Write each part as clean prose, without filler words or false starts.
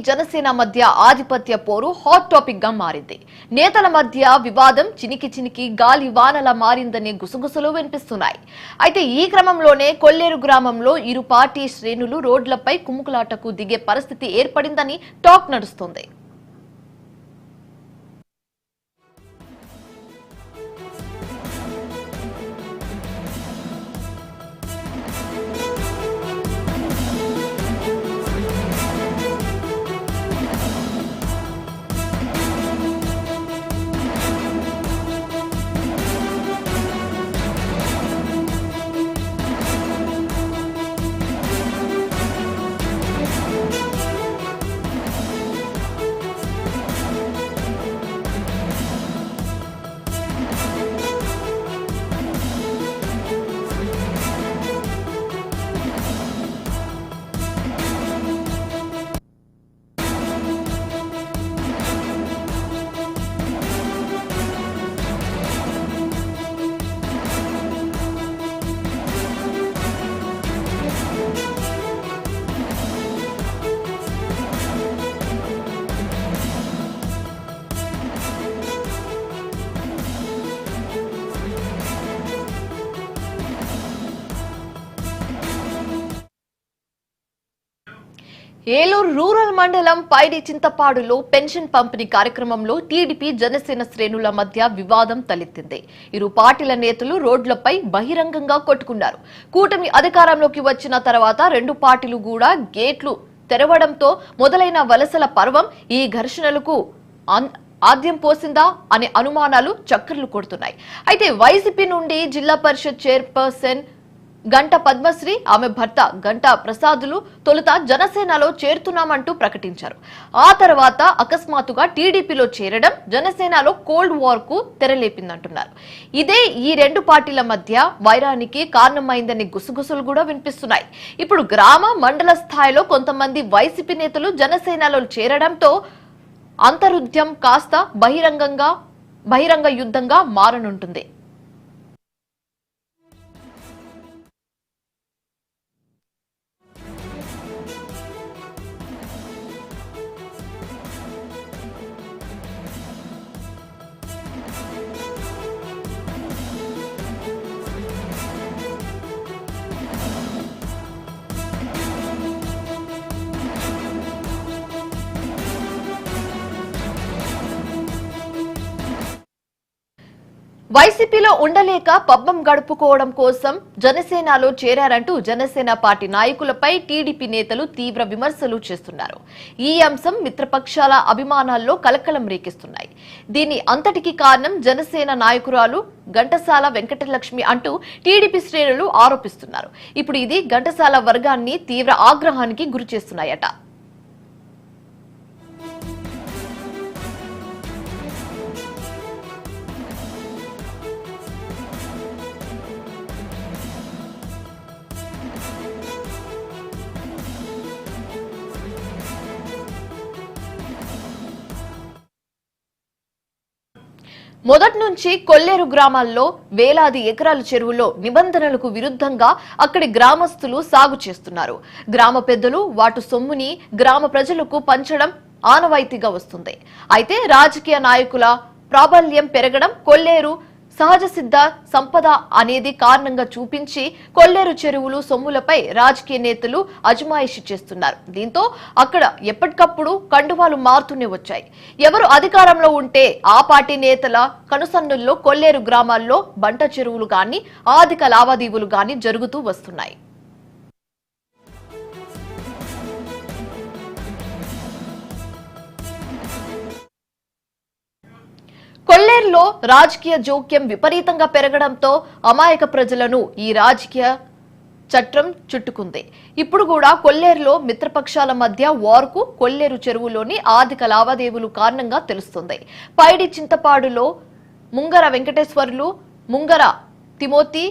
జనసేన మధ్య ఆధిపత్య పోరు హాట్ టాపిక్ గా మారింది. నేతల మధ్య వివాదం చినికి గాలి వానలా మారిందని గుసగుసలు వినిపిస్తున్నాయి. అయితే ఈ క్రమంలోనే కొల్లేరు గ్రామంలో ఇరు పార్టీ శ్రేణులు రోడ్లపై కుమ్ముకులాటకు దిగే పరిస్థితి ఏర్పడిందని టాక్ నడుస్తోంది. ఏలూరు రూరల్ మండలం పైడి చింతపాడులో పెన్షన్ పంపిణీ కార్యక్రమంలో టీడీపీ జనసేన శ్రేణుల మధ్య వివాదం తలెత్తింది. ఇరు పార్టీల నేతలు రోడ్లపై బహిరంగంగా కొట్టుకున్నారు. కూటమి అధికారంలోకి వచ్చిన తర్వాత రెండు పార్టీలు కూడా గేట్లు తెరవడంతో మొదలైన వలసల పర్వం ఈ ఘర్షణలకు ఆద్యం పోసిందా అనే అనుమానాలు చక్కర్లు కొడుతున్నాయి. అయితే వైసీపీ నుండి జిల్లా పరిషత్ చైర్పర్సన్ గంట పద్మశ్రీ, ఆమె భర్త గంట ప్రసాదులు తొలుత జనసేనలో చేరుతున్నామంటూ ప్రకటించారు. ఆ తర్వాత అకస్మాత్తుగా టీడీపీలో చేరడం జనసేనలో కోల్డ్ వార్ కు తెరలేపిందంటున్నారు. ఇదే ఈ రెండు పార్టీల మధ్య వైరానికి కారణమైందని గుసగుసలు కూడా వినిపిస్తున్నాయి. ఇప్పుడు గ్రామ మండల స్థాయిలో కొంతమంది వైసీపీ నేతలు జనసేనలో చేరడంతో అంతరుద్యం కాస్త బహిరంగ యుద్ధంగా మారనుంటుంది. వైసీపీలో ఉండలేక పబ్బం గడుపుకోవడం కోసం జనసేనలో చేరారంటూ జనసేన పార్టీ నాయకులపై టీడీపీ నేతలు తీవ్ర విమర్శలు చేస్తున్నారు. ఈ అంశం మిత్రపక్షాల అభిమానాల్లో కలకలం రేకిస్తున్నాయి. దీని అంతటికి కారణం జనసేన నాయకురాలు ఘంటసాల వెంకటలక్ష్మి అంటూ టీడీపీ శ్రేణులు ఆరోపిస్తున్నారు. ఇప్పుడు ఇది ఘంటసాల వర్గాన్ని తీవ్ర ఆగ్రహానికి గురిచేస్తున్నాయట. మొదటి నుంచి కొల్లేరు గ్రామాల్లో వేలాది ఎకరాల చెరువుల్లో నిబంధనలకు విరుద్ధంగా అక్కడి గ్రామస్తులు సాగు చేస్తున్నారు. గ్రామ పెద్దలు వాటి సొమ్ముని గ్రామ ప్రజలకు పంచడం ఆనవాయితీగా వస్తుంది. అయితే రాజకీయ నాయకుల ప్రాబల్యం పెరగడం, కొల్లేరు సహజ సిద్ధ సంపద అనేది కారణంగా చూపించి కొల్లేరు చెరువులు సొమ్ములపై రాజకీయ నేతలు అజమాయిషి చేస్తున్నారు. దీంతో అక్కడ ఎప్పటికప్పుడు కండువాలు మారుతూనే వచ్చాయి. ఎవరు అధికారంలో ఉంటే ఆ పార్టీ నేతల కనుసన్నుల్లో కొల్లేరు గ్రామాల్లో బంట చెరువులు గాని ఆర్థిక లావాదేవీలు గాని జరుగుతూ వస్తున్నాయి. కొల్లేరులో రాజకీయ జోక్యం విపరీతంగా పెరగడంతో అమాయక ప్రజలను ఈ రాజకీయ చట్టం చుట్టుకుంది. ఇప్పుడు కూడా కొల్లేరులో మిత్రపక్షాల మధ్య వార్కు కొల్లేరు చెరువులోని ఆర్థిక లావాదేవీలు కారణంగా తెలుస్తుంది. పైడి చింతపాడులో ముంగర వెంకటేశ్వర్లు, ముంగర తిమోతి,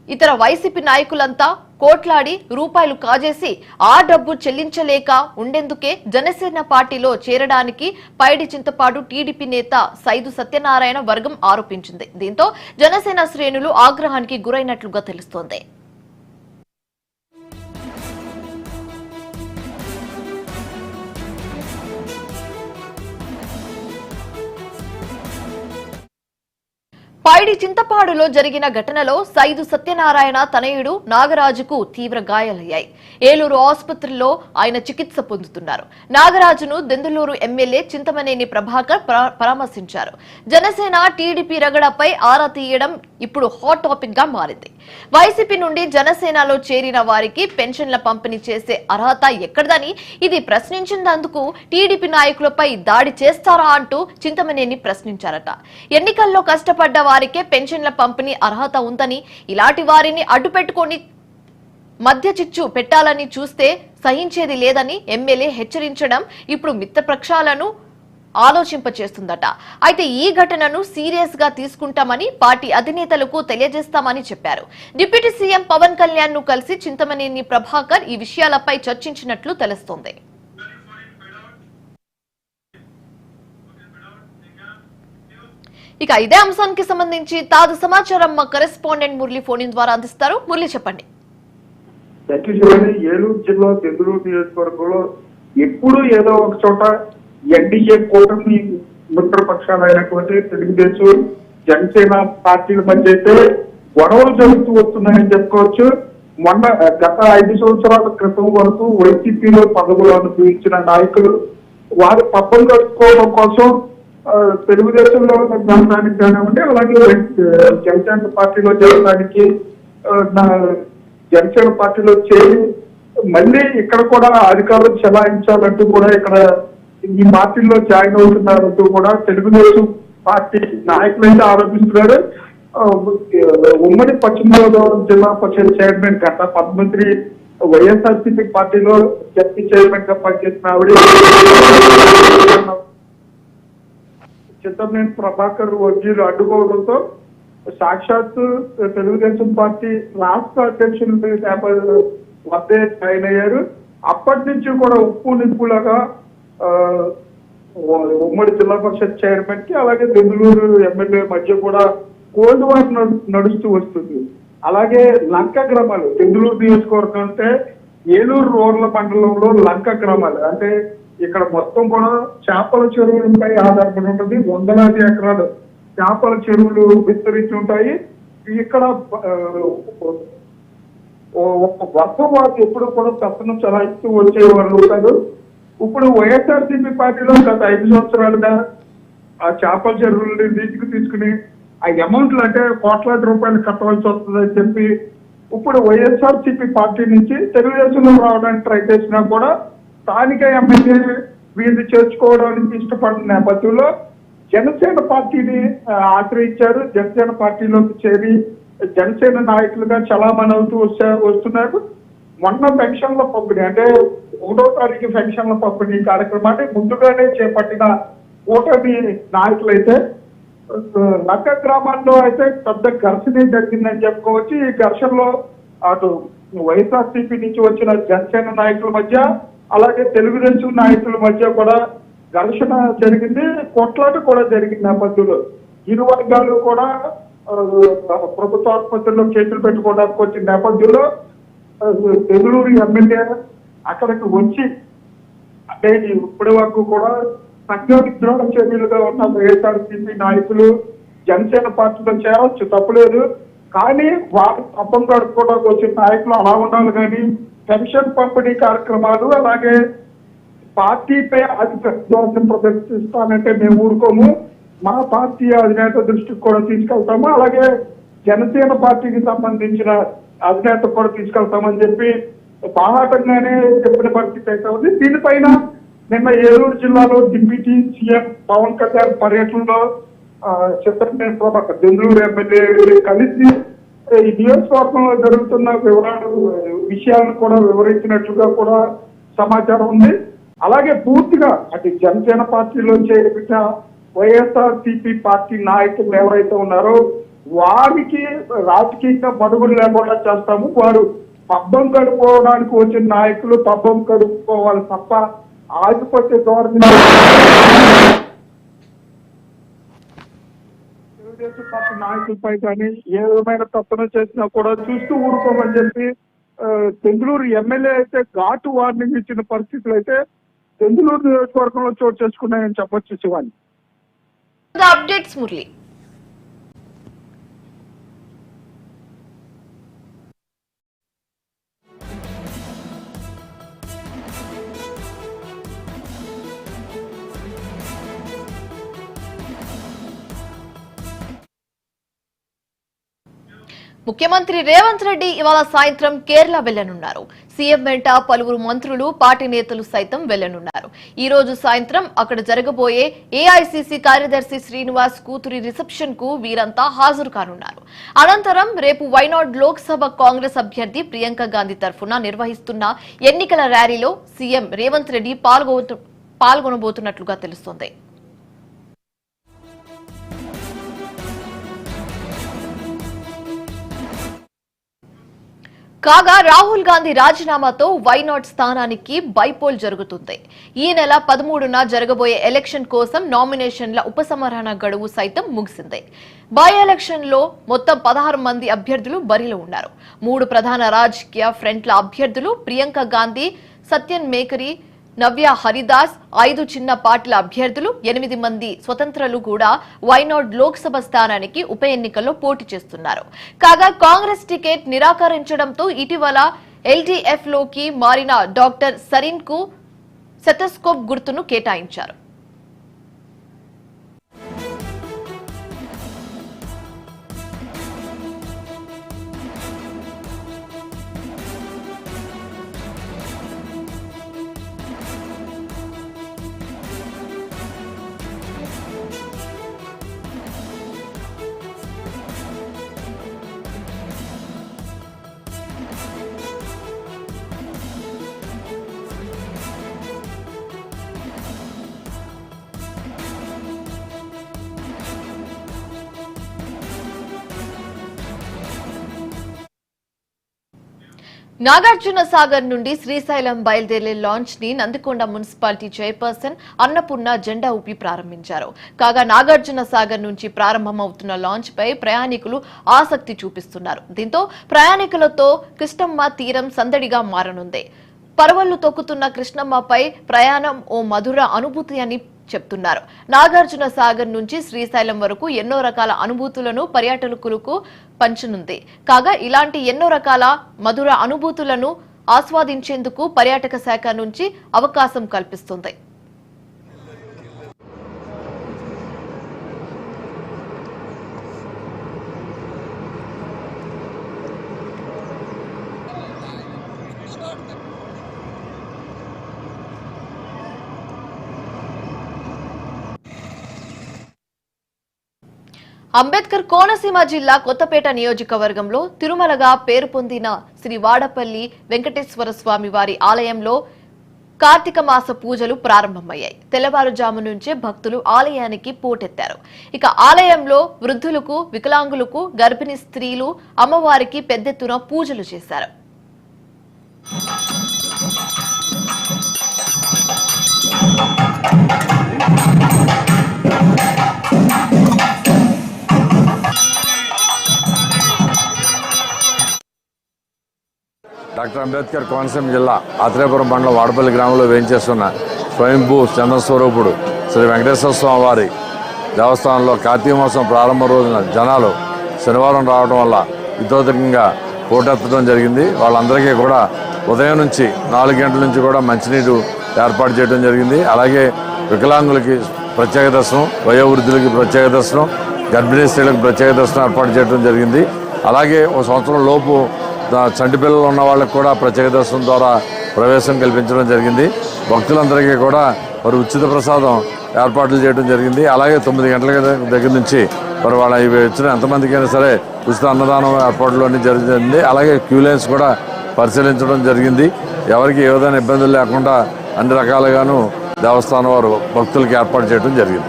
ఇతర వైసీపీ నాయకులంతా కోట్లాడి రూపాయలు కాజేసి ఆ డబ్బు చెల్లించలేక ఉండేందుకే జనసేన పార్టీలో చేరడానికి పైడి చింతపాడు టీడీపీ నేత సైదు సత్యనారాయణ వర్గం ఆరోపించింది. దీంతో జనసేన శ్రేణులు ఆగ్రహానికి గురైనట్లుగా తెలుస్తోంది. పైడి చింతపాడులో జరిగిన ఘటనలో సైదు సత్యనారాయణ తనయుడు నాగరాజుకు తీవ్ర గాయాలయ్యాయి. ఏలూరు ఆసుపత్రిలో ఆయన చికిత్స పొందుతున్నారు. నాగరాజును దెందులూరు ఎమ్మెల్యే చింతమనేని ప్రభాకర్ పరామర్శించారు. జనసేన టీడీపీ రగడపై ఆరా తీయడం ఇప్పుడు హాట్ టాపిక్ గా మారింది. వైసీపీ నుండి జనసేనలో చేరిన వారికి పెన్షన్ల పంపిణీ చేసే అర్హత ఎక్కడదని ఇది ప్రశ్నించినందుకు టీడీపీ నాయకులపై దాడి చేస్తారా అంటూ చింతమనేని ప్రశ్నించారట. ఎన్నికల్లో కష్టపడ్డ వారికే పెన్షన్ల పంపిణీ అర్హత ఉందని, ఇలాంటి వారిని అడ్డుపెట్టుకొని మధ్య చిచ్చు పెట్టాలని చూస్తే సహించేది లేదని ఎమ్మెల్యే హెచ్చరించడం ఇప్పుడు మిత్రపక్షాలను ఆలోచింపచేస్తుందట. అయితే ఈ ఘటనను సీరియస్ గా తీసుకుంటామని పార్టీ అధినేతలకు తెలియజేస్తామని చెప్పారు. డిప్యూటీ సీఎం పవన్ కళ్యాణ్ ను కలిసి చింతమనేని ప్రభాకర్ ఈ విషయాలపై చర్చించినట్లు తెలుస్తోంది. ఇక ఇదే అంశానికి సంబంధించి తాజా సమాచారం మా కరెస్పాండెంట్ మురళి ఫోన్ ద్వారా అందిస్తారు. మురళి, చెప్పండి. ఏలూరు జిల్లా దెందులూరు నియోజకవర్గంలో ఎప్పుడు ఏదో ఒక చోట ఎన్డీఏ కూటమి మిత్రపక్షాలైనటువంటి తెలుగుదేశం జనసేన పార్టీల మధ్య అయితే గొడవలు జరుగుతూ వస్తున్నాయని చెప్పుకోవచ్చు. మొన్న గత 5 సంవత్సరాల క్రితం వరకు వైసీపీలో పదవులు అనుభవించిన నాయకులు వారు పబ్బం గడుపుకోవడం కోసం తెలుగుదేశంలో జరగడానికి కానివ్వండి, అలాగే జనసేన పార్టీలో జరగడానికి జనసేన పార్టీలో చేరి మళ్ళీ ఇక్కడ కూడా అధికారులు చెలాయించాలంటూ కూడా ఇక్కడ ఈ పార్టీలో జాయిన్ అవుతున్నారంటూ కూడా తెలుగుదేశం పార్టీ నాయకులైతే ఆరోపిస్తున్నారు. ఉమ్మడి పశ్చిమ గోదావరి జిల్లా పరిషత్ చైర్మన్ గత పద్మశ్రీ వైఎస్ఆర్సీపీ పార్టీలో జడ్పీ చైర్మన్ గా పనిచేసిన ఆవిడ చింతమనేని ప్రభాకర్ వర్గీయులు అడ్డుకోవడంతో సాక్షాత్తు తెలుగుదేశం పార్టీ రాష్ట్ర అధ్యక్షులు వద్దే జాయిన్ అయ్యారు. అప్పటి నుంచి కూడా ఉప్పు నిప్పులాగా ఉమ్మడి జిల్లా పరిషత్ చైర్మన్ కి అలాగే దెందులూరు ఎమ్మెల్యే మధ్య కూడా కోల్డ్ వార్ నడుస్తూ వస్తుంది. అలాగే లంక గ్రామాలు, దెందులూరు నియోజకవర్గం అంటే ఏలూరు రూరల్ మండలంలో లంక గ్రామాలు అంటే ఇక్కడ మొత్తం కూడా చేపల చెరువులపై ఆధారపడి ఉంటుంది. వందలాది ఎకరాలు చేపల చెరువులు విస్తరించి ఉంటాయి. ఇక్కడ వర్షం వారు ఎప్పుడు కూడా తప్పను చలాయిస్తూ వచ్చే వాళ్ళు ఉంటారు. ఇప్పుడు వైఎస్ఆర్సీపీ పార్టీలో గత 5 సంవత్సరాలుగా ఆ చేపల చెరువులని లీజుకు తీసుకుని ఆ అమౌంట్లు అంటే కోట్లాది రూపాయలు కట్టవలసి వస్తుందని చెప్పి ఇప్పుడు వైఎస్ఆర్సీపీ పార్టీ నుంచి తెలుగుదేశంలో రావడానికి ట్రై చేసినా కూడా స్థానిక ఎమ్మెల్యే వీరిని చేర్చుకోవడానికి ఇష్టపడిన నేపథ్యంలో జనసేన పార్టీని ఆశ్రయించారు. జనసేన పార్టీలోకి చేరి జనసేన నాయకులుగా చలామణి అవుతూ వస్తున్నారు. మొన్న పెన్షన్ల పంపిణీ అంటే 1వ తారీఖు పెన్షన్ల పంపిణీ కార్యక్రమాన్ని ముందుగానే చేపట్టిన కూటమి నాయకులైతే లంక గ్రామాల్లో అయితే పెద్ద ఘర్షణ జరిగిందని చెప్పుకోవచ్చు. ఈ ఘర్షణలో అటు వైఎస్ఆర్సీపీ నుంచి వచ్చిన జనసేన నాయకుల మధ్య అలాగే తెలుగుదేశం నాయకుల మధ్య కూడా ఘర్షణ జరిగింది, కొట్లాట కూడా జరిగింది. నేపథ్యంలో ఇరు వర్గాలు కూడా ప్రభుత్వ ఆసుపత్రిలో కేసులు పెట్టుకోవడానికి వచ్చిన నేపథ్యంలో దెందులూరు ఎమ్మెల్యే అక్కడికి వచ్చి అంటే ఇప్పటి వరకు కూడా సంఘ విద్రోహ చర్యలుగా ఉన్న వైఎస్ఆర్సీపీ నాయకులు జనసేన పార్టీలో చేరవచ్చు, తప్పులేదు. కానీ వారు తప్పం గడుపుకోవడానికి వచ్చిన నాయకులు అలా ఉండాలి. కానీ పెన్షన్ పంపిణీ కార్యక్రమాలు అలాగే పార్టీపై ఆధిపత్యం ప్రదర్శిస్తానంటే మేము ఊరుకోము, మా పార్టీ అధినేత దృష్టికి కూడా తీసుకెళ్తాము, అలాగే జనసేన పార్టీకి సంబంధించిన అధినేత కూడా తీసుకెళ్తామని చెప్పి బాహాటంగానే చెప్పిన పరిస్థితి అయితే ఉంది. దీనిపైన నిన్న ఏలూరు జిల్లాలో డిప్యూటీ సీఎం పవన్ కళ్యాణ్ పర్యటనలో చింతమనేని ప్రభాకర్ దెందులూరు ఎమ్మెల్యే కలిసి ఈ నియోజకవర్గంలో జరుగుతున్న విషయాలను కూడా వివరించినట్లుగా కూడా సమాచారం ఉంది. అలాగే పూర్తిగా అటు జనసేన పార్టీలో చేరిన వైఎస్ఆర్సీపీ పార్టీ నాయకులు ఎవరైతే ఉన్నారో వారికి రాజకీయంగా మనుగడ లేకుండా చేస్తాము, వారు పబ్బం గడుపుకోవడానికి వచ్చిన నాయకులు పబ్బం గడుపుకోవాలి తప్ప ఆధిపత్య ధోరణి తెలుగుదేశం పార్టీ నాయకులపై కానీ ఏ విధమైన తప్పున చేసినా కూడా చూస్తూ ఊరుకోమని చెప్పి దెందులూరు ఎమ్మెల్యే అయితే ఘాటు వార్నింగ్ ఇచ్చిన పరిస్థితులు అయితే దెందులూరు నియోజకవర్గంలో చోటు చేసుకున్నాయని చెప్పొచ్చు. శివాని అప్డేట్స్ మురళి. ముఖ్యమంత్రి రేవంత్ రెడ్డి ఇవాళ సాయంత్రం కేరళ వెళ్లనున్నారు. సీఎం వెంట పలువురు మంత్రులు, పార్టీ నేతలు సైతం వెళ్లనున్నారు. ఈ రోజు సాయంత్రం అక్కడ జరగబోయే ఏఐసీసీ కార్యదర్శి శ్రీనివాస్ కూతురి రిసెప్షన్ కు వీరంతా హాజరు కానున్నారు. అనంతరం రేపు వైనాడ్ లోక్సభ కాంగ్రెస్ అభ్యర్థి ప్రియాంక గాంధీ తరఫున నిర్వహిస్తున్న ఎన్నికల ర్యాలీలో సీఎం రేవంత్ రెడ్డి పాల్గొనబోతున్నట్లుగా తెలుస్తోంది. కాగా రాహుల్ గాంధీ రాజీనామాతో వైనాట్ స్థానానికి బైపోల్ జరుగుతుంది. ఈ నెల 13న జరగబోయే ఎలక్షన్ కోసం నామినేషన్ల ఉపసంహరణ గడువు సైతం ముగిసింది. బై ఎలక్షన్ లో మొత్తం 16 మంది అభ్యర్థులు బరిలో ఉన్నారు. 3 ప్రధాన రాజకీయ ఫ్రంట్ల అభ్యర్థులు ప్రియాంక గాంధీ, సత్యన్ మేకరీ, నవ్య హరిదాస్, 5 చిన్న పార్టీల అభ్యర్థులు, 8 మంది స్వతంత్రులు కూడా వైనాడ్ లోక్సభ స్థానానికి ఉప ఎన్నికల్లో పోటీ చేస్తున్నారు. కాగా కాంగ్రెస్ టికెట్ నిరాకరించడంతో ఇటీవల ఎల్డీఎఫ్ లోకి మారిన డాక్టర్ సరీన్ కు సెటస్కోప్ గుర్తును కేటాయించారు. నాగార్జున సాగర్ నుండి శ్రీశైలం బయలుదేరే లాంచ్ ని నందికొండ మున్సిపాలిటీ చైర్పర్సన్ అన్నపూర్ణ జెండా ఊపి ప్రారంభించారు. కాగా నాగార్జున సాగర్ నుంచి ప్రారంభమవుతున్న లాంచ్ పై ప్రయాణికులు ఆసక్తి చూపిస్తున్నారు. దీంతో ప్రయాణికులతో కృష్ణమ్మ తీరం సందడిగా మారనుంది. పరవళ్లు తొక్కుతున్న కృష్ణమ్మపై ప్రయాణం ఓ మధుర అనుభూతి అని చెప్తున్నారు. నాగార్జున సాగర్ నుంచి శ్రీశైలం వరకు ఎన్నో రకాల అనుభూతులను పర్యాటకులకు పంచనుంది. కాగా ఇలాంటి ఎన్నో రకాల మధుర అనుభూతులను ఆస్వాదించేందుకు పర్యాటక శాఖ నుంచి అవకాశం కల్పిస్తుంది. అంబేద్కర్ కోనసీమ జిల్లా కొత్తపేట నియోజకవర్గంలో తిరుమలగా పేరు పొందిన శ్రీ వాడపల్లి వెంకటేశ్వర స్వామి వారి ఆలయంలో కార్తీక మాస పూజలు ప్రారంభమయ్యాయి. తెల్లవారుజాము నుంచే భక్తులు ఆలయానికి పోటెత్తారు. ఇక ఆలయంలో వృద్ధులకు, వికలాంగులకు, గర్భిణీ స్త్రీలు అమ్మవారికి పెద్దెత్తున పూజలు చేశారు. డాక్టర్ అంబేద్కర్ కోనసీమ జిల్లా ఆత్రేయపురం మండలం వాడపల్లి గ్రామంలో వేయించేస్తున్న స్వయంభూ చంద్రస్వరూపుడు శ్రీ వెంకటేశ్వర స్వామి వారి దేవస్థానంలో కార్తీక మాసం ప్రారంభ రోజున జనాలు శనివారం రావడం వల్ల ఇతోధికంగా పోటెత్తడం జరిగింది. వాళ్ళందరికీ కూడా ఉదయం నుంచి 4 గంటల నుంచి కూడా మంచినీరు ఏర్పాటు చేయడం జరిగింది. అలాగే వికలాంగులకి ప్రత్యేక దర్శనం, వయోవృద్ధులకి ప్రత్యేక దర్శనం, గర్భిణీ స్త్రీలకు ప్రత్యేక దర్శనం ఏర్పాటు చేయడం జరిగింది. అలాగే ఒక సంవత్సరం లోపు చంటి పిల్లలు ఉన్న వాళ్ళకి కూడా ప్రత్యేక దర్శనం ద్వారా ప్రవేశం కల్పించడం జరిగింది. భక్తులందరికీ కూడా మరి ఉచిత ప్రసాదం ఏర్పాట్లు చేయడం జరిగింది. అలాగే 9 గంటల దగ్గర నుంచి మరి వాళ్ళ ఇవి వచ్చిన ఎంతమందికైనా సరే ఉచిత అన్నదానం ఏర్పాట్లు అన్నీ జరిగింది. అలాగే క్యూ లైన్స్ కూడా పరిశీలించడం జరిగింది. ఎవరికి ఏ విధమైన ఇబ్బందులు లేకుండా అన్ని రకాలుగాను దేవస్థానం వారు భక్తులకి ఏర్పాటు చేయడం జరిగింది.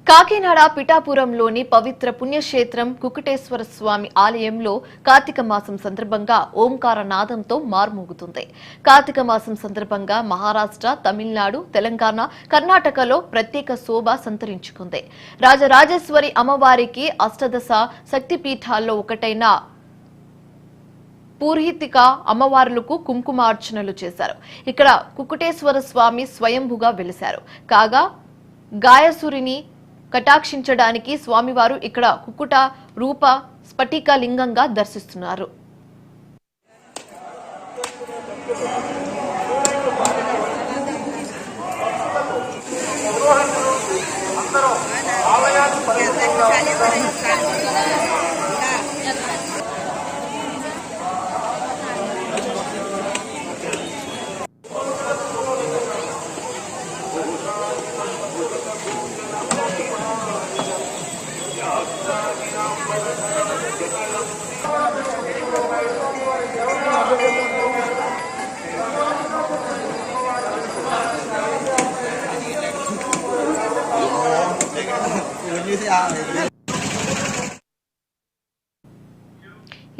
కాకినాడ పిఠాపురంలోని పవిత్ర పుణ్యక్షేత్రం కుకుటేశ్వర స్వామి ఆలయంలో కార్తీక మాసం సందర్భంగా ఓంకార నాదంతో మార్మోగుతుంది. కార్తీక మాసం సందర్భంగా మహారాష్ట్ర, తమిళనాడు, తెలంగాణ, కర్ణాటకలో ప్రత్యేక శోభ సంతరించుకుంది. రాజరాజేశ్వరి అమ్మవారికి అష్టదశ శక్తిపీఠాల్లో ఒకటైన పూర్హితిక అమ్మవార్లకు కుంకుమార్చనలు చేశారు. ఇక్కడ కుకుటేశ్వర స్వామి స్వయంభుగా వెలిశారు. కాగా గాయసురిని కటాక్షించడానికి స్వామివారు ఇక్కడ కుకుట రూప స్ఫటిక లింగంగా దర్శిస్తున్నారు. ఆలయాన్ని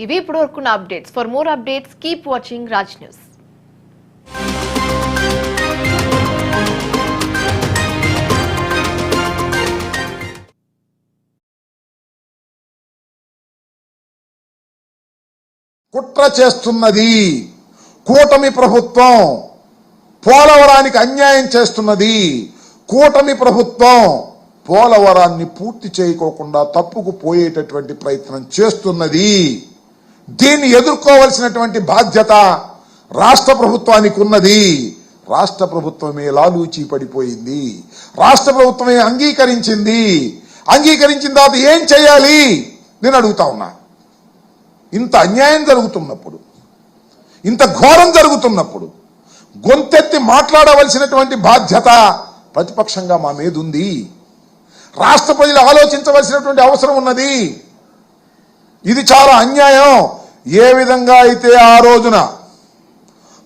ఇవి ఇప్పుడు వరకున్న updates. For more updates keep watching Raj News. కుట్ర చేస్తున్నది కూటమి ప్రభుత్వం, పోలవరానికి అన్యాయం చేస్తున్నది కూటమి ప్రభుత్వం. పోలవరాన్ని పూర్తి చేయకోకుండా తప్పుకు పోయేటటువంటి ప్రయత్నం చేస్తున్నది. దీన్ని ఎదుర్కోవలసినటువంటి బాధ్యత రాష్ట్ర ప్రభుత్వానికి ఉన్నది. రాష్ట్ర ప్రభుత్వమే లాలూచీ పడిపోయింది. రాష్ట్ర ప్రభుత్వమే అంగీకరించింది. అంగీకరించిన తర్వాత ఏం చేయాలి నేను అడుగుతా ఉన్నా. ఇంత అన్యాయం జరుగుతున్నప్పుడు, ఇంత ఘోరం జరుగుతున్నప్పుడు గొంతెత్తి మాట్లాడవలసినటువంటి బాధ్యత ప్రతిపక్షంగా మా మీద ఉంది. రాష్ట్ర ప్రజలు ఆలోచించవలసినటువంటి అవసరం ఉన్నది. ఇది చాలా అన్యాయం. ఏ విధంగా అయితే ఆ రోజున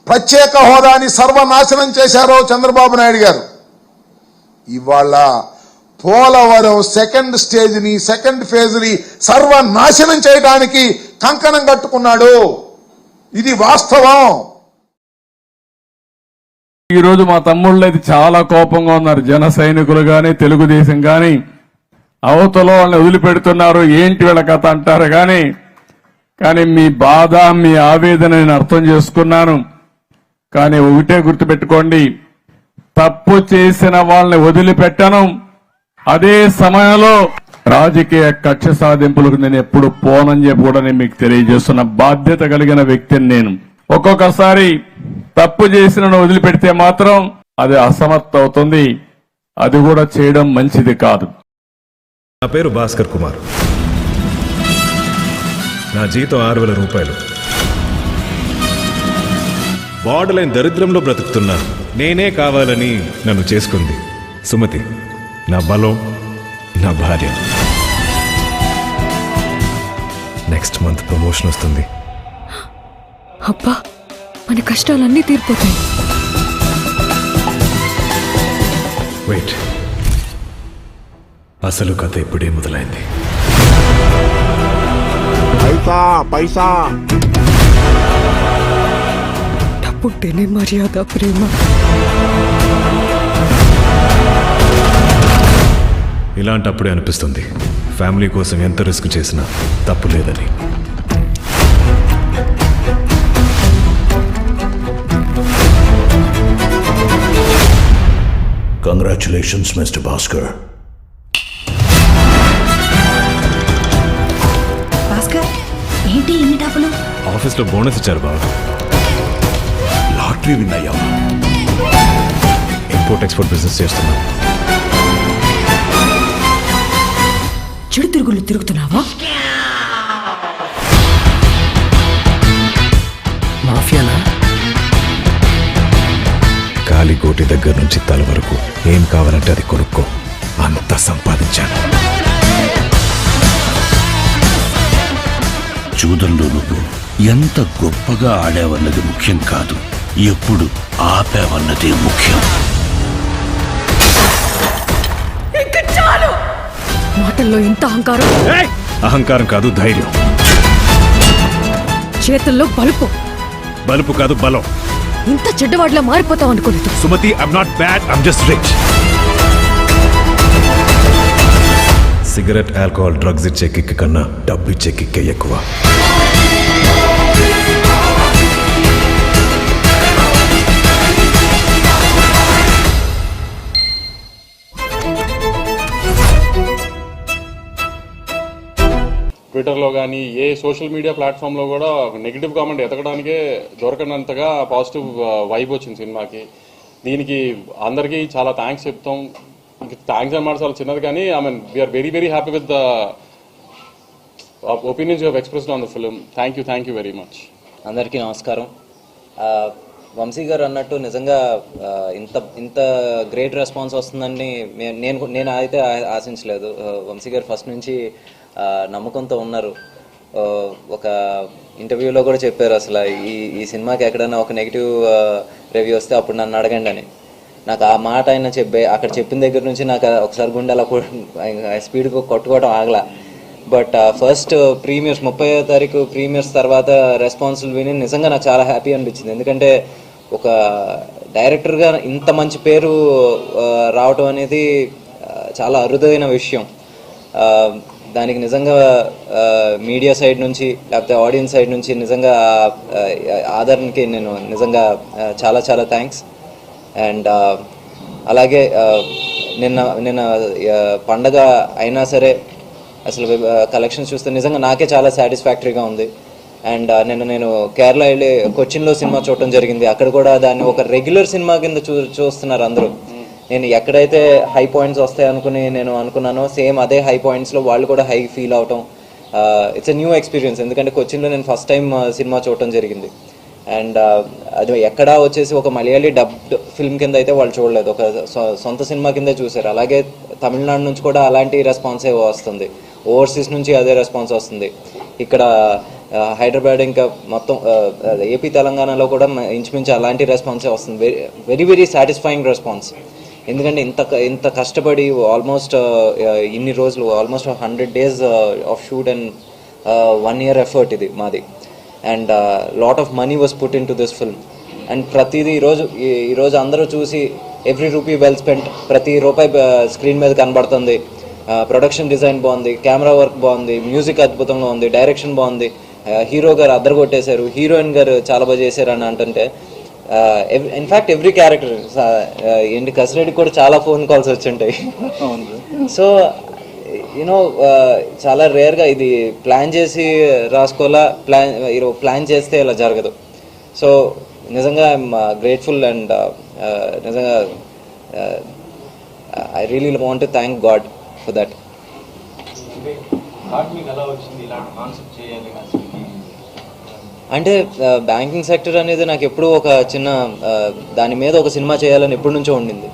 ప్రత్యేక హోదాని సర్వనాశనం చేశారో చంద్రబాబు నాయుడు గారు, ఇవాళ పోలవరం సెకండ్ స్టేజ్ని, సెకండ్ ఫేజ్ని సర్వనాశనం చేయడానికి కంకణం కట్టుకున్నాడు. ఇది వాస్తవం. ఈ రోజు మా తమ్ముళ్ళు అయితే చాలా కోపంగా ఉన్నారు. జన సైనికులు గాని, తెలుగుదేశం గాని, అవతల వాళ్ళని వదిలిపెడుతున్నారు, ఏంటి వీళ్ళ కథ అంటారు కానీ మీ బాధ, మీ ఆవేదన నేను అర్థం చేసుకున్నాను. కానీ ఒకటే గుర్తుపెట్టుకోండి, తప్పు చేసిన వాళ్ళని వదిలిపెట్టను. అదే సమయంలో రాజకీయ కక్ష సాధింపులకు నేను ఎప్పుడు పోనని చెప్పి కూడా నేను మీకు తెలియజేస్తున్న బాధ్యత కలిగిన వ్యక్తిని నేను. ఒక్కొక్కసారి తప్పు చేసిన వదిలిపెడితే మాత్రం అది అసమర్థ అవుతుంది. అది కూడా చేయడం మంచిది కాదు. నా పేరు భాస్కర్ కుమార్. నా జీతం 6,000 రూపాయలు. బార్డర్ లైన్ దరిద్రంలో బ్రతుకుతున్నాను. నేనే కావాలని నన్ను చేసుకుంది సుమతి, నా బలం, నా భార్య. నెక్స్ట్ మంత్ ప్రమోషన్ వస్తుంది. అబ్బా, మన కష్టాలన్నీ తీరిపోతాయి. వెయిట్, అసలు కథ ఇప్పుడే మొదలైంది. పైసా డబ్బుంటేనే మర్యాద, ప్రేమ. ఇలాంటప్పుడే అనిపిస్తుంది ఫ్యామిలీ కోసం ఎంత రిస్క్ చేసినా తప్పు లేదని. Congratulations mister Bhaskar. భాస్కర్, ఏంటి ఇన్ని డబ్బులు? ఆఫీస్లో బోనస్ ఇచ్చారు బాబు. లాటరీ విన్ అయ్యావా? ఇంపోర్ట్ ఎక్స్పోర్ట్ బిజినెస్ చేస్తున్నా. చెడు తిరుగులు తిరుగుతున్నావా? మాఫియానా? కాలిగోటి దగ్గర నుంచి తల వరకు ఏం కావాలంటే అది కొనుక్కో. అంత సంపాదించాను. జూదంలో నువ్వు ఎంత గొప్పగా ఆడావన్నది ముఖ్యం కాదు, ఎప్పుడు ఆపావన్నదే ముఖ్యం. మాటల్లో ఇంత అహంకారం. అహంకారం కాదు, ధైర్యం. చేతుల్లో బలుపు. బలుపు కాదు, బలం. ఇంత చెడ్డవాడిలా మారిపోతావు అనుకోలేదు. Sumathi, I'm not bad, I'm just rich. Cigarette, alcohol, drugs ఇచ్చే కిక్ కన్నా డబ్బు ఇచ్చే కిక్కే ఎక్కువ. ట్విట్టర్లో కానీ ఏ సోషల్ మీడియా ప్లాట్ఫామ్లో కూడా నెగిటివ్ కామెంట్ ఎతకడానికే దొరకనంతగా పాజిటివ్ వైబ్ వచ్చింది సినిమాకి. దీనికి అందరికీ చాలా థ్యాంక్స్ చెప్తాం. థ్యాంక్స్ అన్నమాట చాలా చిన్నది, కానీ I mean we're very very happy with the opinions you have expressed on the film. Thank you very much. అందరికీ నమస్కారం. వంశీ గారు అన్నట్టు నిజంగా ఇంత గ్రేట్ రెస్పాన్స్ వస్తుందని నేను అయితే ఆశించలేదు. వంశీ గారు ఫస్ట్ నుంచి నమ్మకంతో ఉన్నారు. ఒక ఇంటర్వ్యూలో కూడా చెప్పారు, అసలు ఈ సినిమాకి ఎక్కడైనా ఒక నెగిటివ్ రివ్యూ వస్తే అప్పుడు నన్ను అడగండి అని. నాకు ఆ మాట ఆయన అక్కడ చెప్పిన దగ్గర నుంచి నాకు ఒకసారి గుండె అలా స్పీడ్గా కొట్టుకోవడం ఆగలా. బట్ ఫస్ట్ ప్రీమియర్స్ 30వ తారీఖు ప్రీమియర్స్ తర్వాత రెస్పాన్సులు విని నిజంగా నాకు చాలా హ్యాపీ అనిపించింది. ఎందుకంటే ఒక డైరెక్టర్గా ఇంత మంచి పేరు రావటం అనేది చాలా అరుదైన విషయం. దానికి నిజంగా మీడియా సైడ్ నుంచి లేకపోతే ఆడియన్స్ సైడ్ నుంచి నిజంగా ఆదరణకి నేను నిజంగా చాలా చాలా థ్యాంక్స్. అండ్ అలాగే నిన్న పండగ అయినా సరే అసలు కలెక్షన్స్ చూస్తే నిజంగా నాకే చాలా సాటిస్ఫాక్టరీగా ఉంది. అండ్ నేను కేరళ వెళ్ళి కొచ్చిన్లో సినిమా చూడటం జరిగింది. అక్కడ కూడా దాన్ని ఒక రెగ్యులర్ సినిమా కింద చూస్తున్నారు అందరూ. నేను ఎక్కడైతే హై పాయింట్స్ వస్తాయి అనుకుని నేను అనుకున్నానో సేమ్ అదే హై పాయింట్స్లో వాళ్ళు కూడా హై ఫీల్ అవటం. It's a new experience. ఎందుకంటే కొచ్చిన్లో నేను ఫస్ట్ టైం సినిమా చూడటం జరిగింది. అండ్ అది ఎక్కడా వచ్చేసి ఒక మలయాళీ డబ్డ్ ఫిల్మ్ కింద అయితే వాళ్ళు చూడలేదు, ఒక సొంత సినిమా కిందే చూశారు. అలాగే తమిళనాడు నుంచి కూడా అలాంటి రెస్పాన్సే వస్తుంది, ఓవర్సీస్ నుంచి అదే రెస్పాన్స్ వస్తుంది. ఇక్కడ హైదరాబాద్ ఇంకా మొత్తం ఏపీ తెలంగాణలో కూడా ఇంచుమించు అలాంటి రెస్పాన్సే వస్తుంది. Very very satisfying response. ఎందుకంటే ఇంత కష్టపడి ఆల్మోస్ట్ ఇన్ని రోజులు almost 100 days of shoot and 1 year effort ఇది మాది. And lot of money was put in to this film. And ప్రతిదీ ఈరోజు అందరూ చూసి ఎవ్రీ రూపీ వెల్ స్పెంట్, ప్రతి రూపాయి స్క్రీన్ మీద కనబడుతుంది. ప్రొడక్షన్ డిజైన్ బాగుంది, కెమెరా వర్క్ బాగుంది, మ్యూజిక్ అద్భుతంగా ఉంది, డైరెక్షన్ బాగుంది, హీరో గారు అద్దరగొట్టేశారు, హీరోయిన్ గారు చాలా బాగా చేశారు అని అంటుంటే ఇన్ఫ్యాక్ట్ ఎవ్రీ క్యారెక్టర్ ఏంటి కసిరెడ్డికి కూడా చాలా ఫోన్ కాల్స్ వచ్చుంటాయి. సో యూనో చాలా రేర్గా ఇది ప్లాన్ చేసి రాసుకోవాలా, ప్లాన్ చేస్తే ఇలా జరగదు. సో నిజంగా ఐఎమ్ గ్రేట్ఫుల్ అండ్ నిజంగా I really want to thank God for that. అంటే బ్యాంకింగ్ సెక్టర్ అనేది నాకు ఎప్పుడూ ఒక చిన్న దాని మీద ఒక సినిమా చేయాలని ఎప్పటి నుంచో ఉండింది.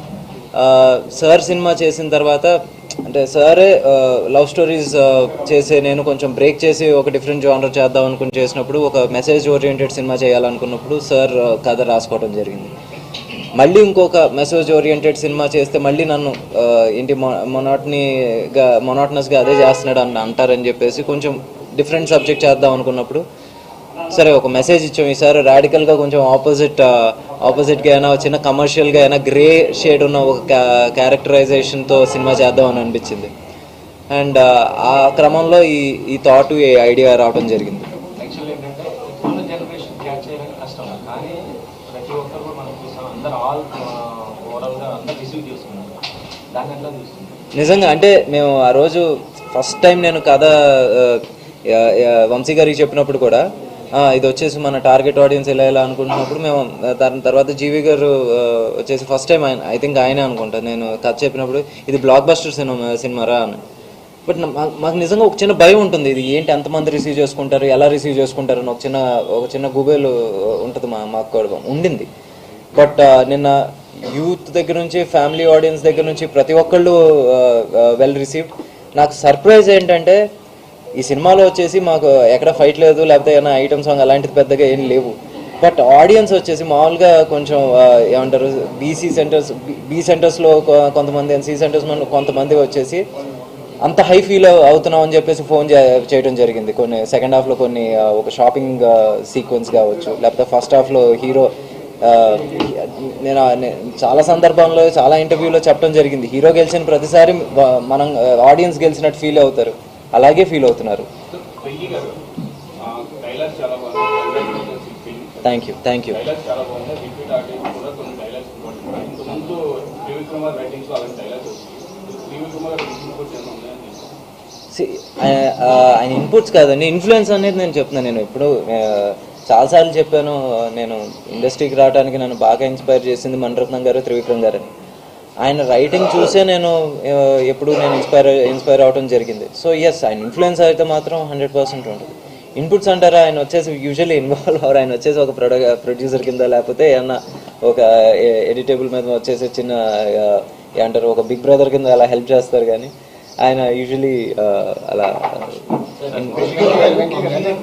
సార్ సినిమా చేసిన తర్వాత అంటే సారే లవ్ స్టోరీస్ చేసే నేను కొంచెం బ్రేక్ చేసి ఒక డిఫరెంట్ జానర్ చేద్దాం అనుకుని చేసినప్పుడు ఒక మెసేజ్ ఓరియంటెడ్ సినిమా చేయాలనుకున్నప్పుడు సార్ కథ రాసుకోవడం జరిగింది. మళ్ళీ ఇంకొక మెసేజ్ ఓరియంటెడ్ సినిమా చేస్తే మళ్ళీ నన్ను ఏంటి మొనాటనస్గా అదే చేస్తున్నాడు అని అంటారని చెప్పేసి కొంచెం డిఫరెంట్ సబ్జెక్ట్ చేద్దాం అనుకున్నప్పుడు సరే ఒక మెసేజ్ ఇచ్చాం. ఈసారి రాడికల్గా కొంచెం ఆపోజిట్గా అయినా చిన్న కమర్షియల్గా అయినా గ్రే షేడ్ ఉన్న ఒక క్యారెక్టరైజేషన్తో సినిమా చేద్దాం అని అనిపించింది. అండ్ ఆ క్రమంలో ఈ థాట్ ఈ ఐడియా రావడం జరిగింది. నిజంగా అంటే మేము ఆ రోజు ఫస్ట్ టైం నేను కథ వంశీ గారికి చెప్పినప్పుడు కూడా ఇది వచ్చేసి మన టార్గెట్ ఆడియన్స్ ఎలా అనుకుంటున్నప్పుడు మేము దాని తర్వాత జీవి గారు వచ్చేసి ఫస్ట్ టైం ఐ థింక్ ఆయనే అనుకుంటా నేను కథ చెప్పినప్పుడు ఇది బ్లాక్ బస్టర్ సినిమారా అని. బట్ మాకు నిజంగా ఒక చిన్న భయం ఉంటుంది, ఇది ఏంటి ఎంతమంది రిసీవ్ చేసుకుంటారు, ఎలా రిసీవ్ చేసుకుంటారు అని ఒక చిన్న గుబేలు ఉంటుంది మాకు కూడా ఉండింది. బట్ నిన్న యూత్ దగ్గర నుంచి ఫ్యామిలీ ఆడియన్స్ దగ్గర నుంచి ప్రతి ఒక్కళ్ళు వెల్ రిసీవ్డ్. నాకు సర్ప్రైజ్ ఏంటంటే ఈ సినిమాలో వచ్చేసి మాకు ఎక్కడ ఫైట్ లేదు, లేకపోతే ఏమైనా ఐటమ్ సాంగ్ అలాంటిది పెద్దగా ఏం లేవు. బట్ ఆడియన్స్ వచ్చేసి మామూలుగా కొంచెం ఏమంటారు బి సెంటర్స్లో కొంతమంది సి సెంటర్స్ కొంతమంది వచ్చేసి అంత హై ఫీల్ అవుతున్నాం అని చెప్పేసి ఫోన్ చేయడం జరిగింది. కొన్ని సెకండ్ హాఫ్లో కొన్ని ఒక షాపింగ్ సీక్వెన్స్ కావచ్చు, లేకపోతే ఫస్ట్ హాఫ్లో హీరో నేను చాలా సందర్భంలో చాలా ఇంటర్వ్యూలో చెప్పడం జరిగింది, హీరో గెలిచిన ప్రతిసారి మనం ఆడియన్స్ గెలిచినట్టు ఫీల్ అవుతారు, అలాగే ఫీల్ అవుతున్నారు. Thank you. ఆయన ఇన్పుట్స్ కాదండి, ఇన్ఫ్లుయెన్స్ అనేది నేను చెప్తున్నాను. నేను ఇప్పుడు చాలాసార్లు చెప్పాను, నేను ఇండస్ట్రీకి రావడానికి నన్ను బాగా ఇన్స్పైర్ చేసింది మణిరత్నం గారు, త్రివిక్రమ్ గారు అని. ఆయన రైటింగ్ చూసే నేను ఎప్పుడు నేను ఇన్స్పైర్ అవడం జరిగింది. సో ఎస్, ఆయన ఇన్ఫ్లుయెన్స్ అయితే మాత్రం 100% ఉంటుంది. ఇన్పుట్స్ అంటారా, ఆయన వచ్చేసి యూజువల్లీ ఇన్వాల్వ్ అవరు. ఆయన వచ్చేసి ఒక ప్రొడ్యూసర్ కింద లేకపోతే ఏమన్నా ఒక ఎడిటేబుల్ మీద వచ్చేసి చిన్న ఏమంటారు ఒక బిగ్ బ్రదర్ కింద అలా హెల్ప్ చేస్తారు. కానీ ఆయన యూజువల్లీ అలా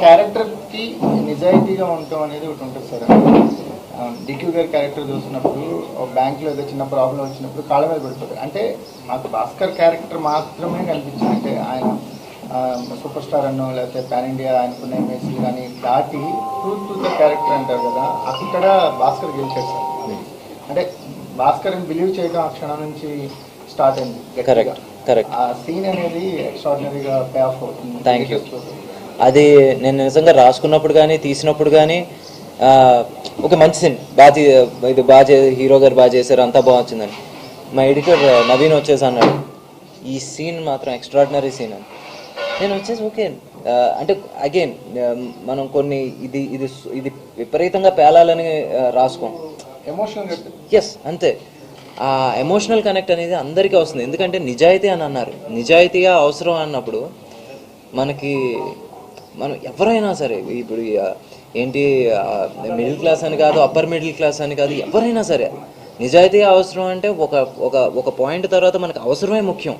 క్యారెక్టర్ కి నిజాయితీగా ఉండటం అనేది ఒకటి ఉంటుంది సార్. డిక్యూ గారి క్యారెక్టర్ చూసినప్పుడు బ్యాంక్లో ఏదో చిన్న ప్రాబ్లం వచ్చినప్పుడు కాళ్ళ మీద పడిపోతారు. అంటే నాకు భాస్కర్ క్యారెక్టర్ మాత్రమే కనిపించింది. అంటే ఆయన సూపర్ స్టార్ అన్నో లేకపోతే పాన్ ఇండియా ఆయనకున్న ఇమేజ్లు కానీ దాటి ట్రూత్ టు ద క్యారెక్టర్ అంటారు కదా, అక్కడ భాస్కర్ గెలిచాడు సార్. అంటే భాస్కర్ని బిలీవ్ చేయడం ఆ క్షణం నుంచి స్టార్ట్ అయింది. కరెక్ట్. ఆ సీన్ అనేది ఎక్స్ట్రాడినరీగా పే ఆఫ్ అవుతుంది. Thank you. అది నేను నిజంగా రాసుకున్నప్పుడు కానీ తీసినప్పుడు కానీ ఒక మంచి సీన్ ఇది బాగా హీరో గారు బాగా చేశారు, అంతా బాగా వచ్చిందని. మా ఎడిటర్ నవీన్ వచ్చేసి అన్నాడు, ఈ సీన్ మాత్రం ఎక్స్ట్రాడినరీ సీన్ అని. నేను వచ్చేసి ఓకే అంటే అగైన్ మనం కొన్ని ఇది ఇది ఇది విపరీతంగా పేలాలని రాసుకోం, ఎమోషనల్. ఎస్ అంతే. ఆ ఎమోషనల్ కనెక్ట్ అనేది అందరికీ వస్తుంది. ఎందుకంటే నిజాయితీ అని అన్నారు, నిజాయితీగా అవసరం అన్నప్పుడు మనం ఎవరైనా సరే, ఇప్పుడు ఏంటి మిడిల్ క్లాస్ అని కాదు, అప్పర్ మిడిల్ క్లాస్ అని కాదు, ఎవరైనా సరే నిజాయితీగా అవసరం అంటే ఒక పాయింట్ తర్వాత మనకు అవసరమే ముఖ్యం.